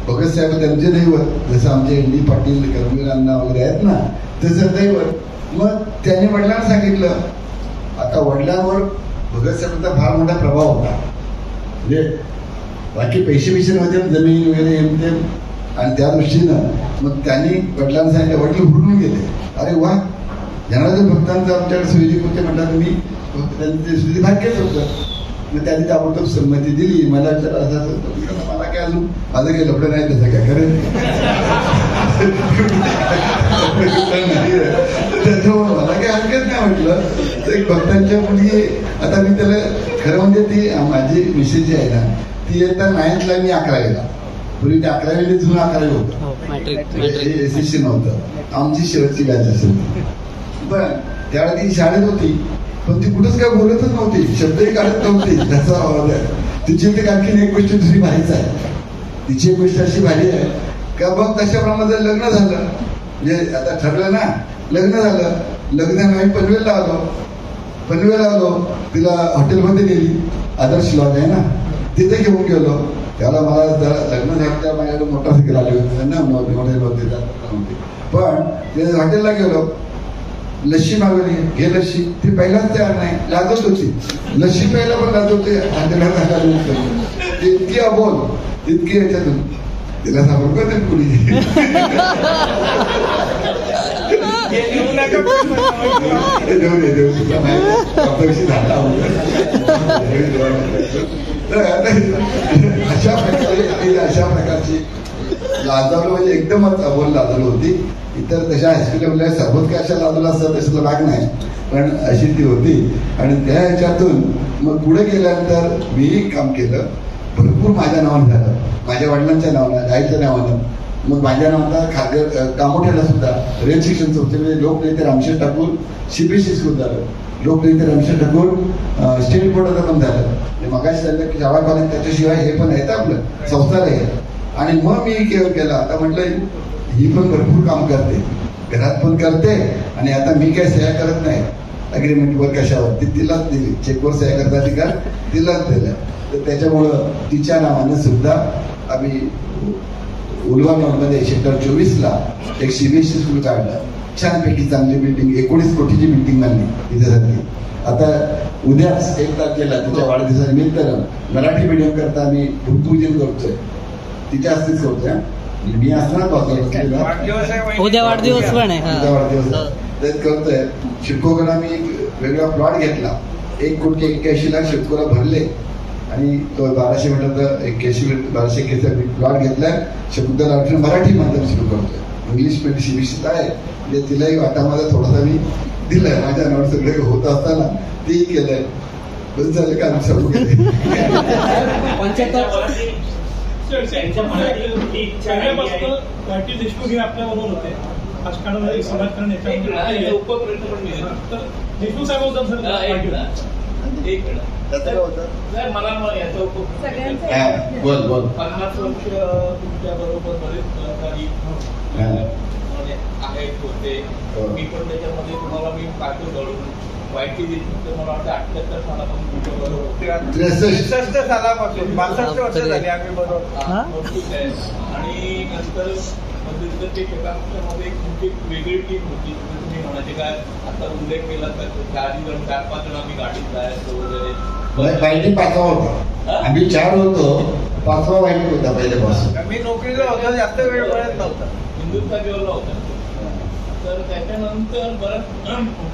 भगतसाहेब त्यांचे दैवत, जसं आमचे एन डी पाटील कर्मवीरांना वगैरे आहेत ना, तसं दैवत. मग त्यांनी वडिलांना सांगितलं. आता वडिलांवर भगतसाहेबांचा फार मोठा प्रभाव होता, म्हणजे बाकी पैसे नव्हते, जमीन वगैरे ते, आणि त्या दृष्टीनं मग त्यांनी वडिलांना सांगितलं. वडील हुडून गेले. अरे वा, जनार्दन भक्तांचं आमच्याकडे सुविधी होते म्हटलं, तुम्ही त्यांची सुविधी भाग्यच होतं. मग त्यांनी ताबडतोब संमती दिली. मला असं मला काय अजून माझं काही लफडं नाही, त्याचं काय करेल त्याच्यामुळे मला काही हरकत नाही म्हटलं. तर एक भक्तांच्या मुलगी, आता मी त्याला खरं म्हणजे ती माझी मिसेस जी आहे ना, ती येतात 9thला, मी 11वीला. पूर्वी ते 11वी जुनं 11वी होतं, एसएससी नव्हतं, आमची शेवटची बॅच असेल. पण त्यावेळी ती शाळेत होती, पण ती कुठंच काय बोलतच नव्हती, शब्दही काढत नव्हती. त्याचा आवाज आहे तिची. ते आणखीन एक गोष्ट दुसरी भारीच आहे. तिची एक गोष्ट अशी भारी आहे का, मग तशाप्रमाणे जर लग्न झालं, म्हणजे आता ठरलं ना, लग्न झालं, लग्नाला आम्ही पनवेलला आलो, तिला हॉटेलमध्ये नेली, आदर्श लॉज आहे ना, तिथे घेऊन गेलो. त्याला मला जरा लग्न झालं त्या माझ्याकडे मोटरसायकल आली होती ना, हॉटेल होते, पण ते हॉटेलला गेलो, लस्सी मागवली, घे लस्सी. ती पहिलाच तयार नाही, लाजत होती. लस्सी प्यायला पण लाजत होते. इतकी अबोल, इतकी याच्यातून तिला सापडतो ते कुणी अशा प्रकारची लाजावलं, म्हणजे एकदमच अबोल लाजावलं होती. इतर तशा हायस्कूलला सर्वच काय अशा लाजवलं असतं तसं भाग नाही, पण अशी ती होती. आणि त्या ह्याच्यातून मग पुढे गेल्यानंतर मीही काम केलं, भरपूर माझ्या नावानं झालं, माझ्या वडिलांच्या नावानं, आईच्या नावानं. मग माझ्या नावानं खासदार कामोठ्याला सुद्धा रेल शिक्षण संस्थेमध्ये लोकनेते रामशेठ ठाकूर सीबीएसई स्कूल झालं, लोकनेते रामशेठ ठाकूर स्टेट बोर्डाचं पण झालं. मगाशी झालं की शाळा कॉलेज, त्याच्याशिवाय हे पण आहेत आपलं संस्थालय. आणि मग मी केलं, आता म्हटलं ही पण भरपूर काम करते, घरात पण करते, आणि आता मी काय सह्या करत नाही अग्रीमेंटवर कशावर, ती तिलाच दिली, चेकवर सह्या करता ती का तिलाच दिल्या. तर त्याच्यामुळं तिच्या नावानं सुद्धा आम्ही उलवामध्ये सेक्टर 24ला एक सीबीएसई स्कूल काढलं, छानपैकी चांगली बिल्डिंग, 19 कोटीची बिल्डिंग आणली तिच्यासाठी. आता उद्याच 1 तारखेला तिच्या वाढदिवसानिमित्त मराठी मीडियम करता आम्ही भूमिपूजन करतोय, तिच्या हस्तेच करतोय. मी असणार उद्या वाढदिवस पण आहे, उद्या वाढदिवस करतोय. शिडकोकडे आम्ही एक वेगळा प्लॉट घेतला, 1,81,00,000 शिडकोला भरले, आणि तो 1200 मीटरचा 1281 प्लॉट घेतलाय. शकुंतला मराठी माध्यम सुरू करतोय, इंग्लिश मीडियम सीबीएसईत आहे, म्हणजे तिलाही वाटामध्ये थोडासा मी दिलंय. माझ्या नावावर सगळे होत असताना तेही केलंय. बस झालं का आम्ही सर्व केले. पाटील देशमुख हे आपल्याबरोबर होते राजकारणामध्ये, समाजकारण याच्यामध्ये देशमुख साहेब होतात सर. मला बोल 50 वर्ष तुमच्या बरोबर बरेच सहकारी आहेत होते. मी पण त्याच्यामध्ये तुम्हाला मी पाठवलं वाईटी देशमुख, मला वाटतं 78 सालापासून तुमच्या बरोबर, 63 सालापासून 62 वर्ष झाली आम्ही बरोबर. आणि नंतर ते शेतामध्ये तुमची वेगळी टीम होती, तुम्ही म्हणायचे काय आता उल्लेख केला तर 4 जण 4-5 जण आम्ही गाडीत जायचो वगैरे. वाईटी 5वा होता, आम्ही 4 होतो, 5वा वाईटी होता पहिल्यापासून. मी नोकरीला होतो, जास्त वेळ मिळत नव्हता, हिंदुस्थान जेवढा होता. तर त्याच्यानंतर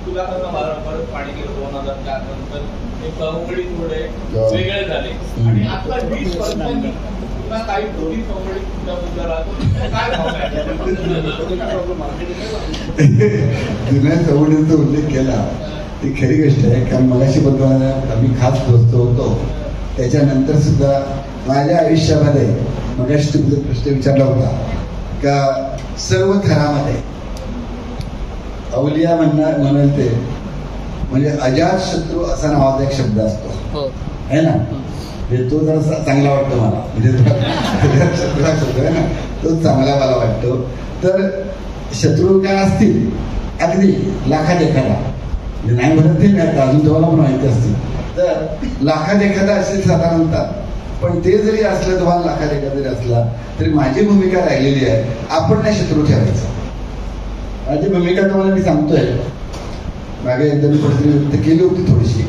तुला परत पाणी गेलं 2004 नंतर हे कवंगडी थोडे वेगळे झाले आणि आता 20 वर्षांनी तुला काही थोडी कवंगडी तुझ्या मुद्द्याला काय जुन्या चवडीचा उल्लेख केला ती खरी गोष्ट आहे. कारण मगाशी बघताना आम्ही खास दोस्त होतो त्याच्यानंतर सुद्धा माझ्या आयुष्यामध्ये मगाशी तुमचा प्रश्न विचारला होता का सर्व थरामध्ये अवलिया म्हणाल ते म्हणजे अजात शत्रू असा नावाचा एक शब्द असतो है ना. तो जरा चांगला वाटतो मला म्हणजे शत्रूचा शब्द आहे ना तो चांगला मला वाटतो. तर शत्रू काय असतील अगदी लाखात एखादा नाही म्हणत ते नाही अजून तुम्हाला पण माहिती असतील तर लाखात एखादा असेल साधारणतः. पण ते जरी असलं तुम्हाला लाखात एखादा जरी असला तरी माझी भूमिका राहिलेली आहे आपण नाही शत्रू ठेवायचा. माझी भूमिका तुम्हाला मी सांगतोय मागे एकदा मी कुठेतरी व्यक्त केली होती थोडीशी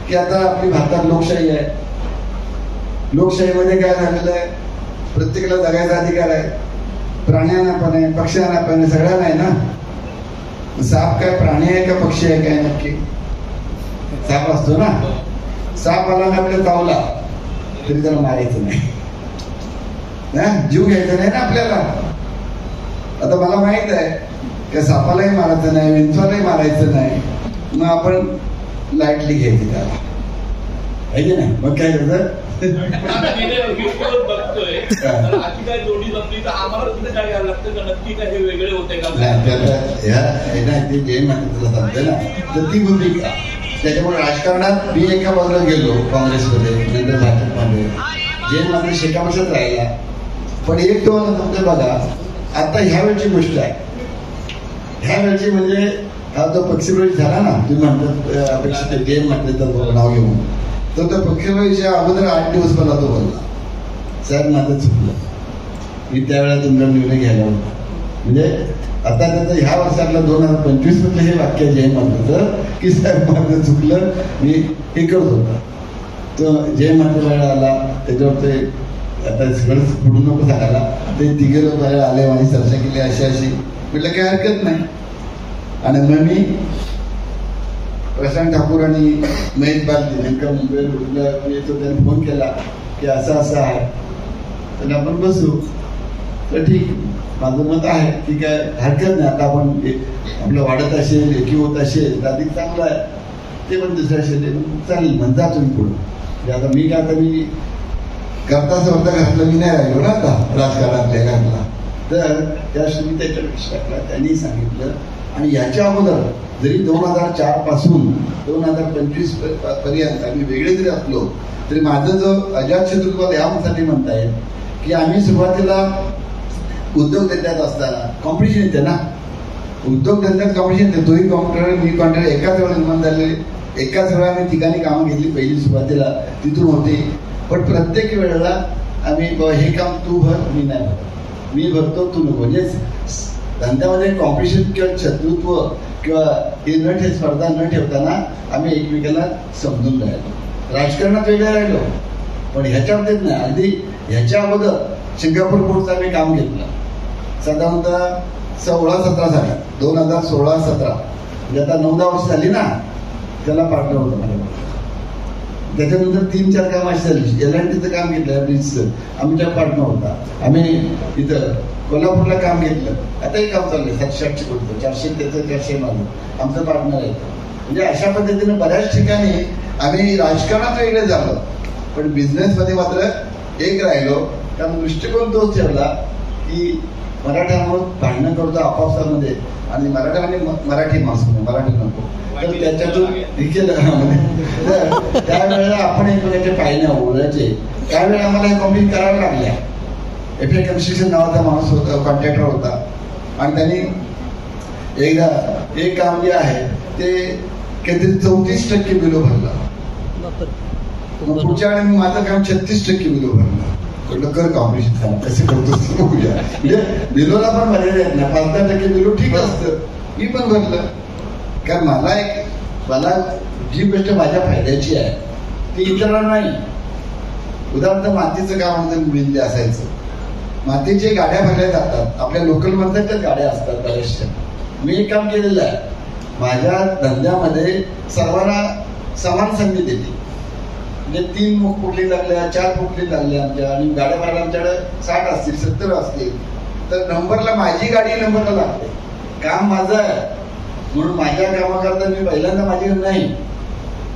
की आता आपली भारतात लोकशाही आहे. लोकशाहीमध्ये काय झालेलं आहे प्रत्येकाला जगायचा अधिकार आहे. प्राण्यांना पण आहे पक्ष्यांना पण आहे सगळ्यांना आहे ना. साप काय प्राणी आहे का पक्षी आहे काय नक्की. साप असतो ना. साप आला ना आपल्याला चावला तरी त्याला मारायचं नाही जीव घ्यायचा नाही ना आपल्याला. आता मला माहित आहे की सापालाही मारायचं नाही विंचवालाही मारायचं नाही मग आपण लाईटली घ्यायची त्याला आहे की नाही. मग काय करतं बघतोय अशी काय जोडी जमली तर आम्हाला तिथे काय घ्यावं लागतं का नक्की काय हे वेगळे होते का ते जैन तुला सांगते ना तर ती भूमिका. त्याच्यामुळे राजकारणात मी एका बाजूला गेलो काँग्रेसमध्ये नंतर भाजपमध्ये जैन मात्र शेकामशात राहिला. पण एक तुम्हाला सांगतो बघा आता ह्या वेळची गोष्ट आहे. ह्या वेळची म्हणजे हा जो पक्षप्रवेश झाला ना तुम्ही म्हणतात अपेक्षित जैन म्हणते तर नाव घेऊन तर त्या पक्षप्रवेशाच्या अगोदर 8 दिवस मला तो बोलला साहेब माझं चुकलं मी त्यावेळेला तुमचा निर्णय घ्यायला होता. म्हणजे आता त्याचं ह्या वर्षातलं 2025 मधलं हे वाक्य जैन म्हणतं की साहेब माझं चुकलं मी हे करत होता. तो जैन मात्र वेळ आला त्याच्यावर ते आता सगळं पुढून नको सांगायला ते तिघे लोक आले माझी चर्चा केली अशी म्हटलं काही हरकत नाही. आणि मग मी प्रशांत ठाकूर आणि महेश बालदी नेमका मुंबईला येतो त्यांनी फोन केला की असं आहे तर आपण बसू. तर ठीक माझं मत आहे की काय हरकत नाही. आता आपण आपलं वाढत असेल एकी होत असेल तर अधिक चांगलं आहे. ते पण दुसऱ्या असेल चालेल म्हणता तुम्ही पुढं. म्हणजे आता मी काय आता मी करता स्वतः घातलं मी नाही राहिलो ना आता राजकारणातल्या घातला तर त्या मी त्याच्यापेक्षा टाकला त्यांनी सांगितलं. आणि याच्या अगोदर जरी 2004 पासून 2025 पर्यंत आम्ही वेगळे जरी असलो तरी माझं जो अजातशत्रुत्व यासाठी म्हणता येईल की आम्ही सुरुवातीला उद्योगधंद्यात असताना कॉम्पिटिशन येते ना. उद्योगधंद्यात कॉम्पिटिशन येते. तोही कॉम्प्युटर मी कॉन्ट्रॅक्टर एकाच वेळा निर्माण झाले. एकाच वेळा आम्ही ठिकाणी कामं घेतली. पहिली सुरुवातीला तिथून होती. पण प्रत्येक वेळेला आम्ही हे काम तू भर मी नाही भरत मी भरतो तू नको. म्हणजे धंद्यामध्ये कॉम्पिटिशन किंवा शत्रुत्व किंवा हे न ठेव स्पर्धा न ठेवताना आम्ही एकमेकांना समजून राहिलो. राजकारणात वेगळे राहिलो पण ह्याच्या बाबतीत नाही. अगदी ह्याच्या अगोदर सिंगापूर पोर्टचं आम्ही काम घेतलं साधारणतः 16-17 साली 2016-17 म्हणजे आता 9-10 वर्ष झाली ना. त्याला पार्टनर होतं माझ्याकडे. त्याच्यानंतर 3-4 काम अशी झाली. LNTचं काम घेतलं ब्रिजचं आमच्या पार्टनर होता. आम्ही इथं कोल्हापूरला काम घेतलं. आताही काम चाललंय 700-800 कोटी 400 त्याचं 400 माझं आमचं पार्टनर आहे. म्हणजे अशा पद्धतीने बऱ्याच ठिकाणी आम्ही राजकारणात वेगळे झालो पण बिझनेसमध्ये मात्र एक राहिलो. कारण दृष्टिकोन तोच ठेवला की मराठ्यांवर भांडणं करतो आपापसामध्ये आणि मराठा आणि मराठी माणूस मराठी नको तर त्याच्यातून त्यावेळेला आपण एकमेकांचे पायने ओढायचे. त्यावेळेला आम्हाला हे कॉम्प्लिट करायला लागल्या. FA कन्स्ट्रक्शन नावाचा माणूस होता कॉन्ट्रॅक्टर होता आणि त्यांनी एकदा एक काम जे आहे ते काहीतरी 34% बिलो भरला. मग पुढच्या वेळेला मी माझं काम 36% बिलो भरला. म्हटलं कर कॉम्पिटिशन कसे करतो म्हणजे बिलोला पण मर्यादा येत नाही. 5-10% बिलो ठीक असतं. मी पण भरलं कारण मला जी गोष्ट माझ्या फायद्याची आहे ती इतरांना नाही. उदाहरणार्थ मातीचं काम म्हणजे असायचं. मातीचे गाड्या भरल्या जातात. आपल्या लोकल मधल्या गाड्या असतात बऱ्याचशा मी एक काम केलेलं आहे, माझ्या धंद्यामध्ये सर्वांना समान संधी दिली. म्हणजे 3 पुकली लागल्या, 4 पुकली लागल्या आमच्या, आणि गाड्या भरायला आमच्याकडे 60 असतील 70 असतील, तर नंबरला माझी गाडी नंबरला लागते. काम माझं आहे म्हणून माझ्या कामाकरता मी पहिल्यांदा माझी नाही,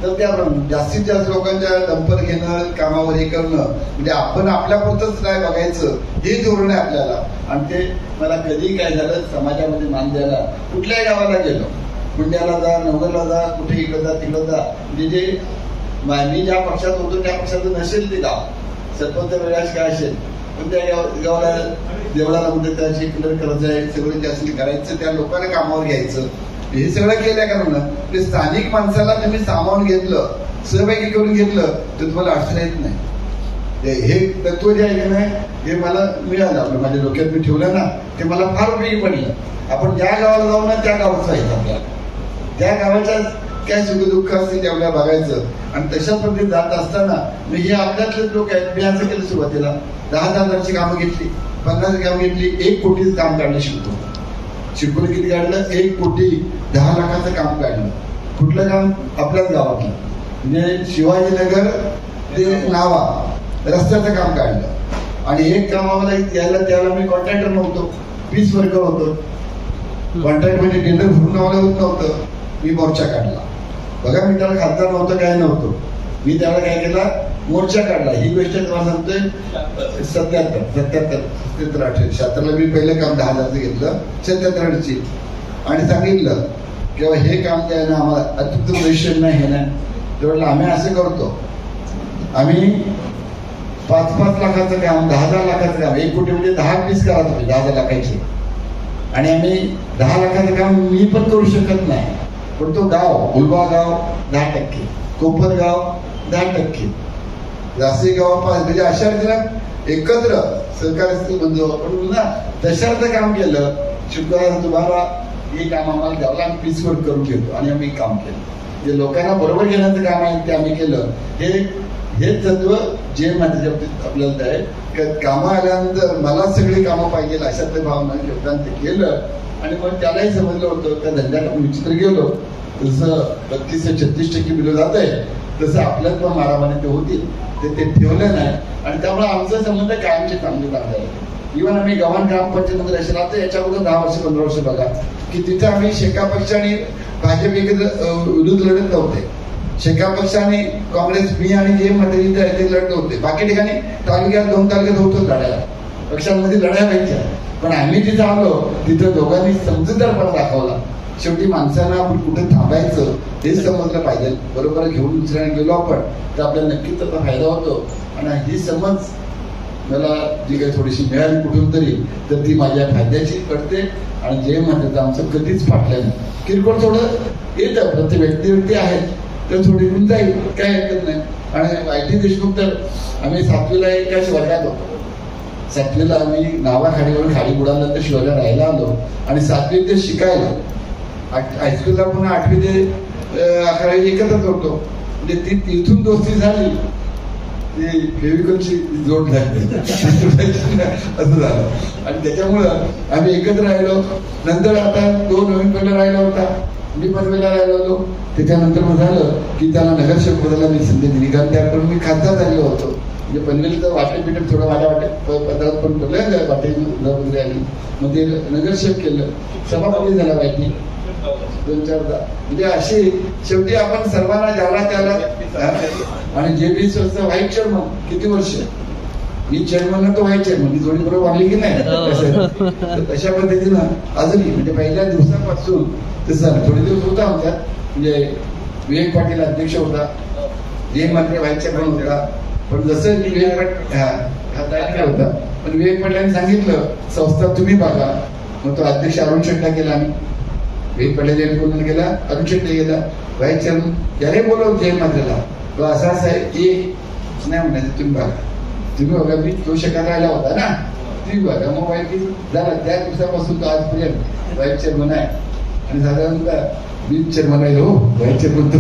तर त्या जास्तीत जास्त लोकांच्या दंपर घेणं, कामावर हे करणं, म्हणजे आपण आपल्यापुरतंच नाही बघायचं हे धोरण आहे आपल्याला. आणि ते मला कधी काय झालं, समाजामध्ये मान द्यायला कुठल्याही गावाला गेलो, पुण्याला जा, नगरला जा, कुठे इकडं जा तिकडं जा, म्हणजे जे मी ज्या पक्षात होतो त्या पक्षाचं नसेल ते गाव, सरपंच वेळास काय असेल, पण त्या गावाला देवळाला कुठे त्याची कलर करायचं आहे, सगळं जे असेल करायचं, त्या लोकांना कामावर घ्यायचं, हे सगळं केल्या कारण ते स्थानिक माणसाला तुम्ही सामावून घेतलं, सहभागी करून घेतलं तर तुम्हाला अडचण येत नाही. हे तत्व जे आहे की नाही हे मला मिळालं, आपलं माझ्या डोक्यात मी ठेवलं ना, ते मला फार उपयोगी पडलं. आपण ज्या गावाला जाऊ ना त्या गावाचं आहे आपल्याला, त्या गावाच्या काय सुखदुःख असतील ते आपल्याला बघायचं. आणि तशा पद्धतीने जात असताना मी हे आपल्यातलेच लोक आहेत. मी असं केलं सुरुवातीला 10,000ची कामं घेतली, 50 कामं घेतली, 1 कोटीचं काम काढलं. शिकवलं किती काढलं, 1 कोटी 10 लाखाचं काम काढलं. कुठलं काम? आपल्याच गावातलं, म्हणजे शिवाजीनगर ते नावा रस्त्याचं काम काढलं. आणि एक काम आम्हाला यायला त्यावेळेला मी कॉन्ट्रॅक्टर नव्हतो, पीस वर्कर होतो. कॉन्ट्रॅक्ट म्हणजे टेंडर भरून आम्हाला होत नव्हतं. मी मोर्चा काढला. बघा, मी त्याला खासदार नव्हतं, काय नव्हतं, मी त्याला काय केला, मोर्चा काढला. ही गोष्ट तुम्हाला सांगतोय 77 मी पहिलं काम 10,000चं घेतलं, 77ची, आणि सांगितलं की हे काम काय ना आम्हाला अतिरिक्त भविष्य नाही हे नाही. तेवढं आम्ही असं करतो, आम्ही 5-5 लाखाचं काम, 10-10 लाखाचं काम, 1 कोटी म्हणजे 10 पीस करा तुम्ही 10-10 लाखाचे. आणि आम्ही 10 लाखाचं काम मी पण करू शकत नाही, पण तो गाव, उलवा गाव 10%, कोपरगाव 10%, जास्ती गाव 5%, म्हणजे अशा रीतीला एकत्र सहकारी बंधू आपण ना तशाचं काम केलं. शुक्रवार तुम्हाला हे काम आम्हाला द्यावं, आम्ही पीसवर्क करून घेतो आणि आम्ही काम केलं. जे लोकांना बरोबर घेण्याचं काम आहे ते आम्ही केलं. हे तत्व जे माझ्या बाबतीत आपल्याला आहे, कामं आल्यानंतर मला सगळी कामं पाहिजे अशातल्या भावना योगदान ते केलं. आणि मग त्यालाही समजलं होतं त्या धंद्यात आपण विचित्र गेलो, जसं 32-36% बिलं जात आहे, तसं आपल्यात पण मारामारी ते होतील, ते ठेवलं नाही. आणि त्यामुळे आमचा संबंध कायमचे चांगले लागले. इव्हन आम्ही गव्हाण ग्रामपंचायत असेल, आता याच्या अगोदर 10 वर्ष 15 वर्ष बघा की तिथे आम्ही शेका पक्ष आणि भाजप एकत्र विरुद्ध लढत नव्हते. शेका पक्ष आणि काँग्रेस, मी आणि जे मध्ये ते लढत होते. बाकी ठिकाणी तालुक्यात 2 तालुक्यात होतोच लढायला, पक्षांमध्ये लढाया व्हायच्या. पण आम्ही जिथं आलो तिथं दोघांनी समजूतदारपणा दाखवला. शेवटी माणसांना आपण कुठे थांबायचं हे समजलं पाहिजे. बरोबर घेऊन दुसऱ्याने गेलो आपण तर आपल्याला नक्कीच त्याचा फायदा होतो. आणि ही समज मला जी काही थोडीशी मिळाली कुठून तरी, तर ती माझ्या फायद्याची पडते. आणि जे म्हणतात आमचं कधीच फाटलं नाही. किरकोळ थोडं येतं, प्रत्येक व्यक्ती आहेत तर थोडी होऊन जाईल, काय हरकत नाही. आणि IT देशमुख तर आम्ही 7वीला एकाच वर्गात होतो. 7वीला आम्ही नावाखाडीवरून खाली बुडाल्यानंतर शिवायला राहायला आलो आणि 7वी ते शिकायला. हायस्कूलला पुन्हा 8वी ते 11वी एकत्रच होतो. म्हणजे ती तिथून दोस्ती झाली, ती फेविकलची जोड झाली असं झालं. आणि त्याच्यामुळं आम्ही एकत्र राहिलो. नंतर आता 2 नवीन पहिला राहिला होता, मी पनवेलला राहिलो होतो. त्याच्यानंतर मग झालं की त्याला नगरसेवक पदाला मी संधी दिली, कारण त्याकडून मी खासदार झालेलो होतो. म्हणजे पनवेलचं वाटे पिटे थोडं माझ्या पदार्थ पण पडलं, वाटे वगैरे आली, मग ते नगरसेवक केलं, सभापती झाला माहिती 2-4दा. म्हणजे अशी शेवटी आपण सर्वांना ज्याला त्याला. आणि JP संस्था व्हाईस चेअरमन किती वर्ष, मी चेअरमन तो व्हाईस चेअरमन, ही जोडी बरोबर वाढली की नाही. तशा पद्धतीनं अजूनही म्हणजे पहिल्या दिवसापासून तसं थोडे दिवस होता आमच्यात. म्हणजे विवेक पाटील अध्यक्ष होता, जे मात्र व्हाईस चेअरमन होता. पण जसं विवेक पाटील हा होता, पण विवेक पाटलांनी सांगितलं संस्था तुम्ही बघा. मग तो अध्यक्ष अरुण शेट्टा केला, आम्ही विवेक पाटील कोण गेला, अरुण शेट्टे गेला, व्हाईस चेअरमन त्याने बोलवलं जय मात्रेला, तो असा आहे की नाही म्हणायचं तुम्ही बघा, तुम्ही बघा. मी तो शेकायला राहिला होता ना, तुम्ही बघा. मग व्हाईट झाला त्या दिवसापासून तो आजपर्यंत व्हाईस चेअरमन आहे. आणि साधारणतः मी चेअरमन आहे, हो व्हाईस चेअरमन तर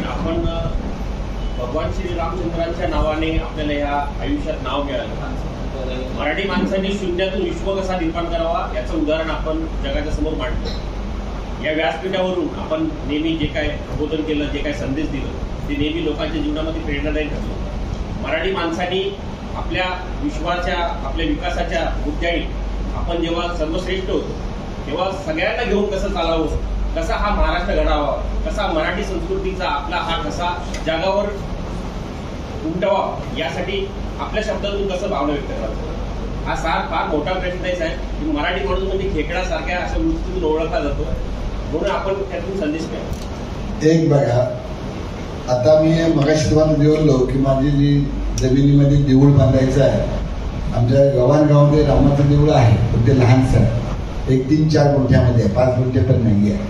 आपण भगवान श्री रामचंद्रांच्या नावाने आपल्याला या आयुष्यात नाव मिळालं. मराठी माणसांनी शून्यातून विश्व कसा निर्माण करावा याचं उदाहरण आपण जगाच्या समोर मांडतो. या व्यासपीठावरून आपण नेहमी जे काय प्रबोधन केलं, जे काय संदेश दिलं, ते नेहमी लोकांच्या जीवनामध्ये प्रेरणादायी ठरलं. मराठी माणसांनी आपल्या विश्वाच्या, आपल्या विकासाच्या मुद्द्याने आपण जेव्हा सर्वश्रेष्ठ होतो तेव्हा सगळ्यांना घेऊन कसं चालावं, कसा हा महाराष्ट्र घडावा, कसा मराठी संस्कृतीचा आपला हा कसा जगावर उमटवा, यासाठी आपल्या शब्दातून कसं भावना व्यक्त करायचं, हा फार मोठा प्रश्न आहे की मराठी माणूस म्हणजे खेकडासारख्या अशा वृत्तीतून ओळखला जातो. म्हणून आपण त्यातून संदेश घ्या. एक बघा, आता मी मगाशी तुम्हाला बोललो की माझी जी जमिनीमध्ये देऊळ बांधायचं आहे. आमच्या गावांगावामध्ये रामाचं देऊळ आहे, पण ते लहानसं आहे. 1-3-4 गुंठ्यामध्ये आहे, 5 गुंठे पण नाही आहे.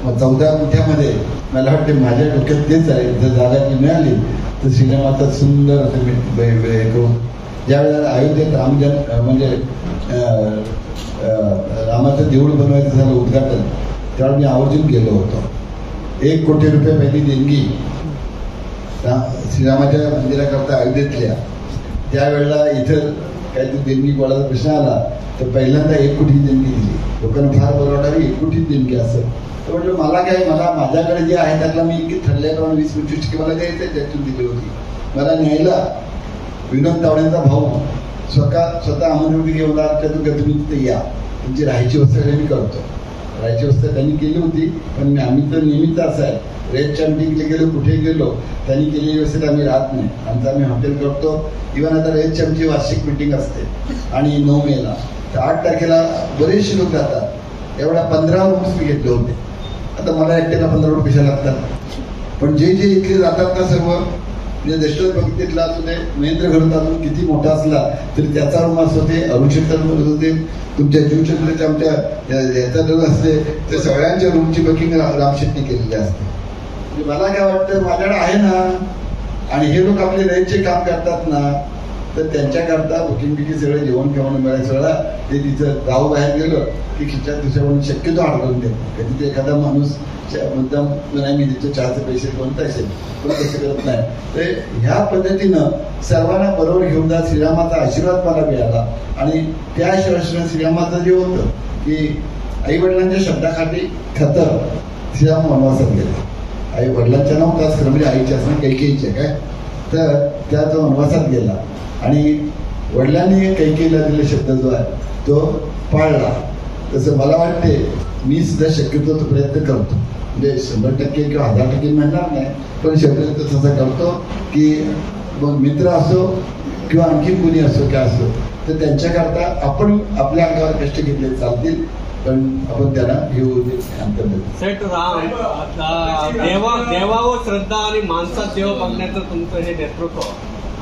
मग 14 गुंठ्यामध्ये मला वाटते माझ्या डोक्यात तेच आहे, जर जागा मिळाली तर श्रीरामाचा सुंदर असं ज्या वेळेला अयोध्येत म्हणजे रामाचं देऊळ बनवायचं झालं उद्घाटन, त्यावेळेला मी आवर्जून गेलो होतो. 1 कोटी रुपये पहिली देणगी श्रीरामाच्या मंदिराकरता अयोध्येतल्या. त्यावेळेला इथं काहीतरी देणगी गोळाचा प्रश्न आला तर पहिल्यांदा 1 कोटी देणगी दिली. लोकांना फार परवडणारी 1 कोटी देणगी असं. तर म्हटलं मला काय, मला माझ्याकडे जे आहे त्यातला मी ठरल्याप्रमाणे 20-25% मला द्यायचं, त्यातून दिली होती. मला न्यायला विनोद तावडेंचा भाऊ स्वतः अमरावती घेऊन त्यातून तुम्ही तिथे या, तुमची राहायची व्यवस्था मी करतो. राहायची व्यवस्था त्यांनी केली होती, पण आम्ही तर नेहमीच असं आहे, रेटच्या मीटिंगला गेलो, कुठे गेलो त्यांनी केलेली व्यवस्थेत आम्ही राहत नाही. आम्ही हॉटेल करतो. इव्हन आता रेटची आमची वार्षिक मीटिंग असते आणि 9 मेला तर 8 तारखेला बरेचसे लोक जातात. एवढ्या 15 रूम्स मी घेतले होते. आता मला एकट्याला 15 रुपये पैसे लागतात, पण जे इथले जातात ना सर्व, म्हणजे दशरथ बघितला असू दे, महेंद्र घरात अजून किती मोठा असला तरी त्याचा रूम असतो, ते अरुण शेट्टर म्हणत होते, तुमच्या जीवचंद्रच्या आमच्या याचा रूम असते, ते सगळ्यांच्या रूमची बुकिंग राम शेट्टी केलेली असते. म्हणजे मला काय वाटतं, माझ्याकडे आहे ना, आणि हे लोक आपले रेंजचे काम करतात ना, तर त्यांच्याकरता बुकिंग सगळं जेवण केवण मिळायचं सगळं ते तिथं गाव बाहेर गेलं की खिच्यात दुसऱ्या शक्यतो अडकून देतो. कधी ते एखादा माणूस मुद्दाम नाही मी तिथे चहाचे पैसे कोणता असेल पण तसं करत नाही. तर ह्या पद्धतीनं सर्वांना बरोबर घेऊन जा. श्रीरामाचा आशीर्वाद मला मिळाला आणि त्या श्रीरामाचं जे होतं की आई वडिलांच्या शब्दाखाली खतर श्रीराम वनवासात गेले. आई वडिलांच्या नव्हताच खरं, म्हणजे आईच्या असं कैकेयीच्या काय, तर त्या तो वनवासात गेला आणि वडिलांनी कैकेयीला दिलेला शब्द जो आहे तो पाळला. तसं मला वाटते मी सुद्धा शक्यतो तो प्रयत्न करतो, म्हणजे 100% किंवा 1000% म्हणणार नाही, पण शक्यतो तसं करतो की मग मित्र असो किंवा आणखी कोणी असो काय असो, तर त्यांच्याकरता आपण आपल्या अंगावर कष्ट घेतले चालतील, पण आपण त्यांना घेऊ सेठ राम. देवावर श्रद्धा आणि माणसात देव बघण्याचं तुमचं हे नेतृत्व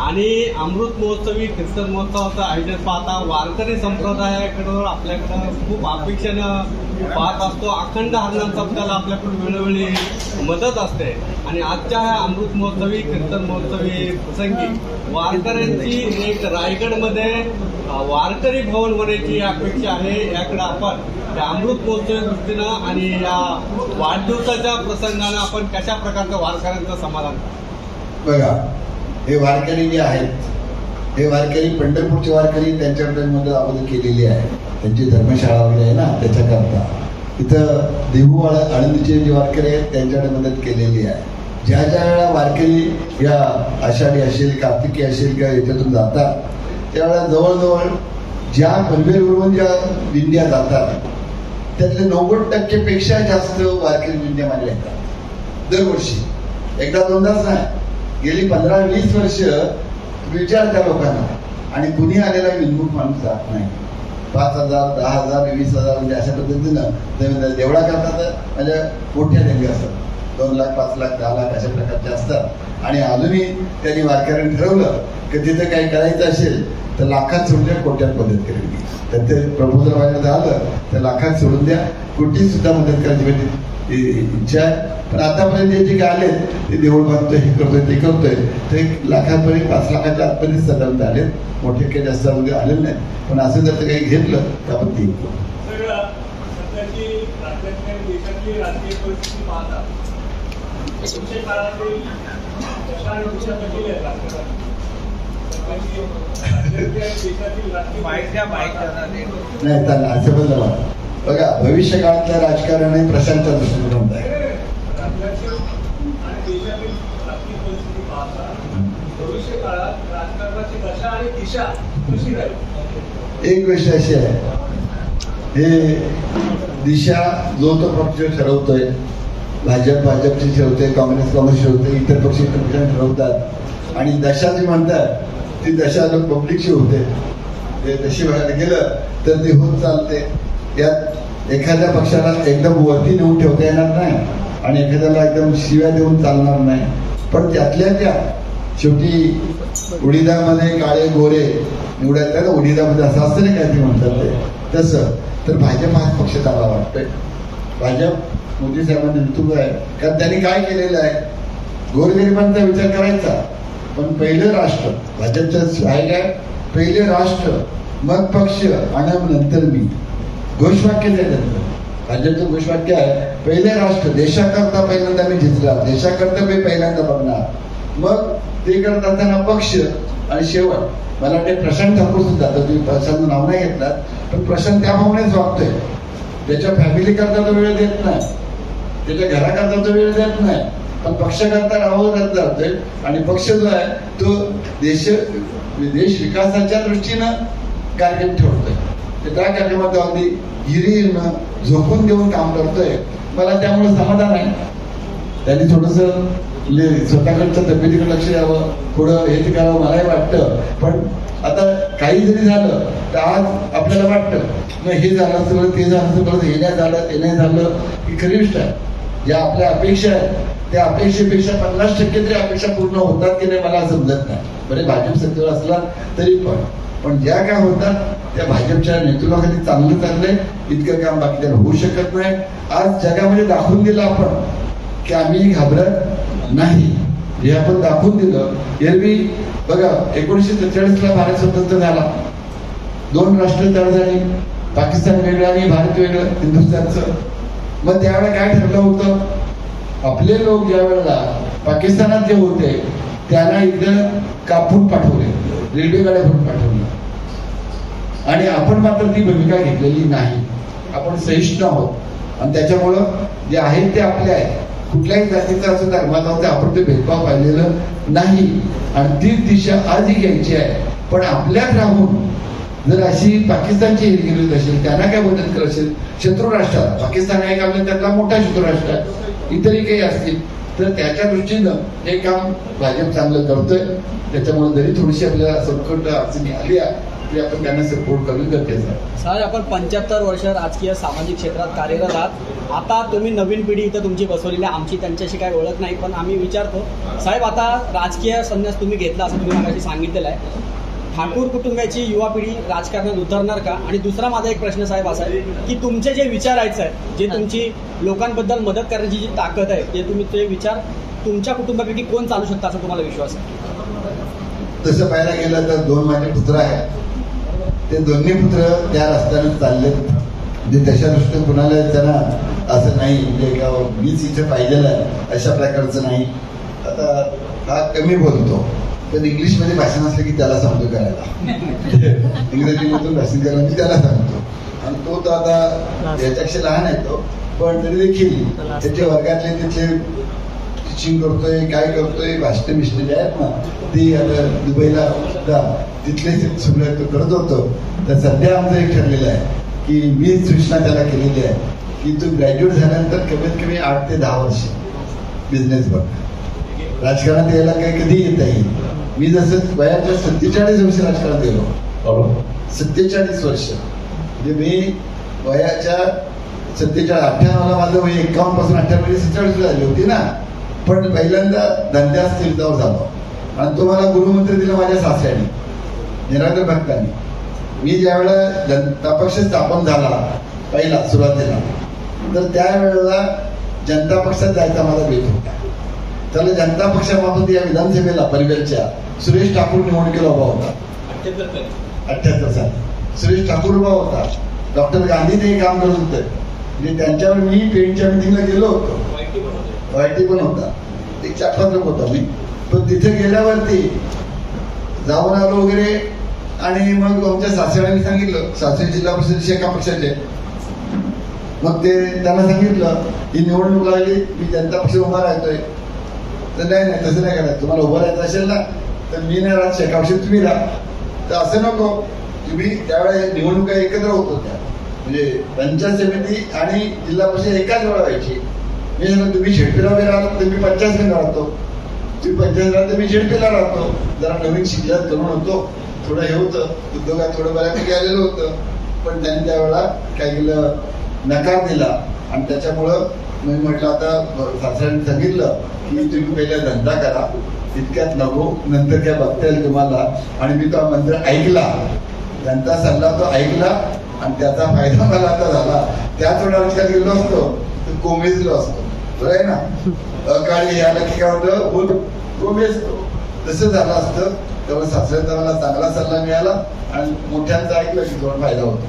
आणि अमृत महोत्सवी कीर्तन महोत्सवाचं आयोजन पाहता वारकरी संप्रदायाकडं आपल्याकडं खूप अपेक्षेनं पाहत असतो. अखंड हरिनाम सप्ताहाला आपल्याकडून वेळोवेळी मदत असते आणि आजच्या ह्या अमृत महोत्सवी कीर्तन महोत्सवी प्रसंगी वारकऱ्यांची एक रायगडमध्ये वारकरी भवन होण्याची अपेक्षा आहे. याकडे आपण त्या अमृत महोत्सवी दृष्टीनं आणि या वाढदिवसाच्या प्रसंगानं आपण कशा प्रकारचं वारकऱ्यांचं समाधान बघा. हे वारकरी जे आहेत हे वारकरी पंढरपूरचे वारकरी त्यांच्याकडे मदत अगोदर केलेली आहे. त्यांची धर्मशाळा वगैरे आहे ना, त्याच्याकरता इथं देहूवाडा आळंदीचे जे वारकरी आहेत त्यांच्याकडे मदत केलेली आहे. ज्या ज्या वेळा वारकरी या आषाढी असेल, कार्तिकी असेल किंवा याच्यातून जातात त्यावेळेला जवळजवळ ज्या पनवेलवरून ज्या दिंड्या जातात त्यातले 90% पेक्षा जास्त वारकरी दिंड्या मानल्या येतात दरवर्षी. एकदा दोनदाच नाही, गेली 15-20 वर्ष विचार त्या लोकांना, आणि कुणी आलेला विनमुख माणूस जात नाही. 5,000, 10,000, 20,000 म्हणजे अशा पद्धतीनं देवळा करतात म्हणजे मोठ्या देणगी असतात. 2 लाख, 5 लाख, 10 लाख अशा प्रकारचे असतात. आणि अजूनही त्यांनी वारकऱ्यांनी ठरवलं की तिथं काही करायचं असेल तर लाखात सोडून द्या, कोट्यात मदत करायची. तर ते प्रपोजल व्हायला झालं तर लाखात सोडून द्या, कोटीत सुद्धा मदत करायची म्हणजे इच्छा आहे. पण आतापर्यंत जे काय आले ते देऊळ बांधतोय, हे करतोय, ते करतोय, ते लाखापर्यंत 5 लाखाच्या आतपर्यंत साधारण आले. मोठे काही जास्त वगैरे आलेले नाही, पण असं जर काही घेतलं तर आपण ते देशातली राजकीय परिस्थिती पाहता काळातील नाही त्यांना असं पण झालं. बघा, भविष्य काळातलं राजकारण हे प्रशांतच्या दृष्टिकोनात आहे. भविष्य काळात राजकारणाची दशा आणि दिशा कशी राहील? एक गोष्ट अशी आहे, हे दिशा जो तो पक्ष ठरवतोय, भाजपची ठरवते, काँग्रेस ठरवते, इतर पक्ष ठरवतात. आणि दशा जी म्हणतात ती दशा लोक पब्लिकची होते. ते तशी बघायला गेलं तर ती होत चालते. यात एखाद्या पक्षाला एकदम वरती नेऊन ठेवता येणार नाही आणि एखाद्याला एकदम शिव्या देऊन चालणार नाही. पण त्यातल्या त्या शेवटी उडीदामध्ये काळे गोरे निवडायचं ना, उडीदामध्ये असं असतं नाही काय ते म्हणतात ते तसं. तर भाजप हा पक्ष चांगला वाटतोय. भाजप मोदी साहेबांचं नेतृत्व आहे, कारण त्यांनी काय केलेलं आहे, गोरगरिबांचा विचार करायचा. पण पहिलं राष्ट्र भाजपचं आहे काय, पहिले राष्ट्र मग पक्ष आणि नंतर मी. घोषवाक्य द्यायचं भाजपचं घोषवाक्य आहे, पहिले राष्ट्र, देशाकरता पहिल्यांदा मी झिजला, देशाकरता मी पहिल्यांदा बघणार, मग ते करत असताना पक्ष आणि शेवट. मला वाटते प्रशांत ठाकूर सुद्धा, तर तुम्ही प्रशांत नाव नाही घेतलात, पण प्रशांत त्या भावनेच वागतोय. त्याच्या फॅमिली करता तो वेळ देत नाही, त्याच्या घराकरता तो वेळ देत नाही, पण पक्षकरता राहत जातोय. आणि पक्ष जो आहे तो देश विकासाच्या दृष्टीनं कार्यक्रम ठेवतोय. ते त्या कार्यक्रमात अगदी हिरीनं झोपून देऊन काम करतोय. मला त्यामुळे समाधान आहे. त्यांनी थोडस स्वतःकडच्या तब्येतीकडे लक्ष द्यावं, थोडं हे ते करावं मलाही वाटतं. पण आता काही जरी झालं तर आज आपल्याला वाटतं हे झालं सगळं, ते झालं सगळं, हे नाही झालं, ते नाही झालं, ही खरी गोष्ट आहे. ज्या आपल्या अपेक्षा आहेत त्या अपेक्षेपेक्षा 50% तरी अपेक्षा पूर्ण होतात की नाही मला समजत नाही. बरे भाजप सत्तेवर असला तरी पण ज्या काय होतात त्या भाजपच्या नेतृत्वाखाली चांगलं चाललंय. इतकं काम बाकीच्या होऊ शकत नाही. आज जगामध्ये दाखवून दिलं आपण की आम्ही घाबरत नाही, हे आपण दाखवून दिलं. एरवी बघा 1947ला भारत स्वतंत्र झाला, 2 राष्ट्र तयार झाली, पाकिस्तान वेगळं आणि भारत वेगळं हिंदुस्थानचं. मग त्यावेळेला काय ठरलं होतं, आपले लोक ज्या वेळेला पाकिस्तानात जे होते त्यांना इकडं कापून पाठवले, रेल्वे गाड्या भरून पाठवल्या. आणि आपण मात्र ती भूमिका घेतलेली नाही. आपण सहिष्णू आहोत आणि त्याच्यामुळं जे आहेत ते आपले आहेत. कुठल्याही जातीचा असो, धर्माचा असो, आपण ते भेदभाव पाहिलेलं नाही. आणि तीच दिशा आजही घ्यायची आहे. पण आपल्यात राहून जर अशी पाकिस्तानची हिरगिरी असेल, त्यांना काय मदत करत असेल, शत्रू राष्ट्राला, पाकिस्तान आहे का त्यातला मोठा शत्रू राष्ट्र आहे, इतरही काही असतील, तर त्याच्या दृष्टीनं हे काम भाजप चांगलं करतोय. त्याच्यामुळे जरी थोडीशी आपल्याला संकट अडचणी आली आहे तरी आपण त्यांना सपोर्ट करणं गरजेचं आहे. साहेब, आपण 75 वर्ष राजकीय सामाजिक क्षेत्रात कार्यरत आहात. आता तुम्ही नवीन पिढी इथं तुमची बसवलेली, आमची त्यांच्याशी काही ओळख नाही, पण आम्ही विचारतो साहेब, आता राजकीय संन्यास तुम्ही घेतला असं तुम्ही मागाशी सांगितलेलं आहे. ठाकूर कुटुंबाची युवा पिढी राजकारणात उतरणार का? आणि दुसरा माझा एक प्रश्न साहेब असा आहे की तुमचे जे विचार आहेत, जे तुमची लोकांबद्दल मदत करण्याची जी ताकद आहे, जे तुम्ही ते विचार तुमच्या कुटुंबापैकी कोण चालू शकता असं तुम्हाला विश्वास आहे? तसं पाहायला गेलं तर 2 माझे पुत्र आहेत. ते दोन्ही पुत्र त्या रस्त्याने चालले, म्हणजे त्याच्या दृष्टीने कुणाला त्यांना असं नाही म्हणजे का मीच इथे पाहिजेलं आहे अशा प्रकारचं नाही. आता हा कमी बोलतो, पण इंग्लिशमध्ये भाषण असलं की त्याला सांगतो करायला, इंग्रजीमधून भाषण करायला मी त्याला सांगतो. आणि तो तर आता याच्यापेक्षा लहान आहे तो, पण तरी देखील त्याच्या वर्गातले त्याचे टीचिंग करतोय, काय करतोय, भाषण जे आहेत ना ती आता दुबईला सुद्धा तिथले सगळं तो करत होतो. तर सध्या आमचं एक ठरलेलं आहे की मी सूचना त्याला केलेली आहे की तू ग्रॅज्युएट झाल्यानंतर कमीत कमी 8 ते 10 वर्ष बिझनेस बघ, राजकारणात यायला काही कधी येता येईल. मी जसं वयाच्या 47 वर्ष राजकारणात गेलो, 47 वर्ष, म्हणजे मी वयाच्या 98ला माझं वय 51 पासून 98 47 झाली होती ना. पण पहिल्यांदा धंद्यात स्थिरतावर झालो आणि तो मला गृहमंत्री दिला माझ्या सासऱ्याने, निराकर भक्तांनी. मी ज्या वेळेला जनता पक्ष स्थापन झाला पहिला सुरुवातीला, तर त्यावेळेला जनता पक्षात जायचा माझा बेत होता. त्याला जनता पक्षामार्फत या विधानसभेला पनवेलच्या सुरेश ठाकूर निवडणुकीला उभा होता 78 साली. सुरेश ठाकूर उभा होता, डॉक्टर गांधी ते काम करत होते, म्हणजे त्यांच्यावर मी पेंटच्या मिटिंगला गेलो होतो. वायटी पण होता, एक 4-5 लोक होता मी. पण तिथे गेल्यावरती जाऊन आलो वगैरे. आणि मग आमच्या सासऱ्यांनी सांगितलं, सासरे जिल्हा परिषदेचे एका पक्षाचे, मग ते त्यांना सांगितलं ही निवडणूक लागली, मी जनता पक्ष उभा राहतोय. तर नाही तसं नाही करायचं, तुम्हाला उभं राहायचं असेल ना तर मी नाही राहत, एका पक्षात तुम्ही राहा. तर असं नको, तुम्ही त्यावेळेस निवडणुका एकत्र होत होत्या, म्हणजे पंचायत समिती आणि जिल्हा परिषद एकाच वेळा व्हायची. मी सांगितलं तुम्ही शेडपीला राहतो तर मी पंचायत राहतो, तुम्ही पंचायत राहतो मी शेडपीला राहतो. जरा नवीन शिकल्यात करून होतो, थोडं हे होतं, उद्योगात थोडं बऱ्यापैकी आलेलं होतं. पण त्यांनी त्यावेळेला काय केलं, नकार दिला. आणि त्याच्यामुळं मी म्हटलं आता सासऱ्यांनी सांगितलं की तुम्ही पहिला धंदा करा, इतक्यात नको, नंतर काय बघता येईल तुम्हाला. आणि मी तो मंत्र ऐकला, त्यांचा सल्ला तो ऐकला आणि त्याचा फायदा मला आता झाला. त्याच वेळा लक्षात गेलो असतो तर कोमेजलो असतो, बरं आहे ना. अकाळी याला की काय होतं, बोल कोमेजतो, तसं झालं असतं. त्यामुळे सासऱ्यांचा मला चांगला सल्ला मिळाला आणि मोठ्यांचा ऐकलं की थोडा फायदा होतो.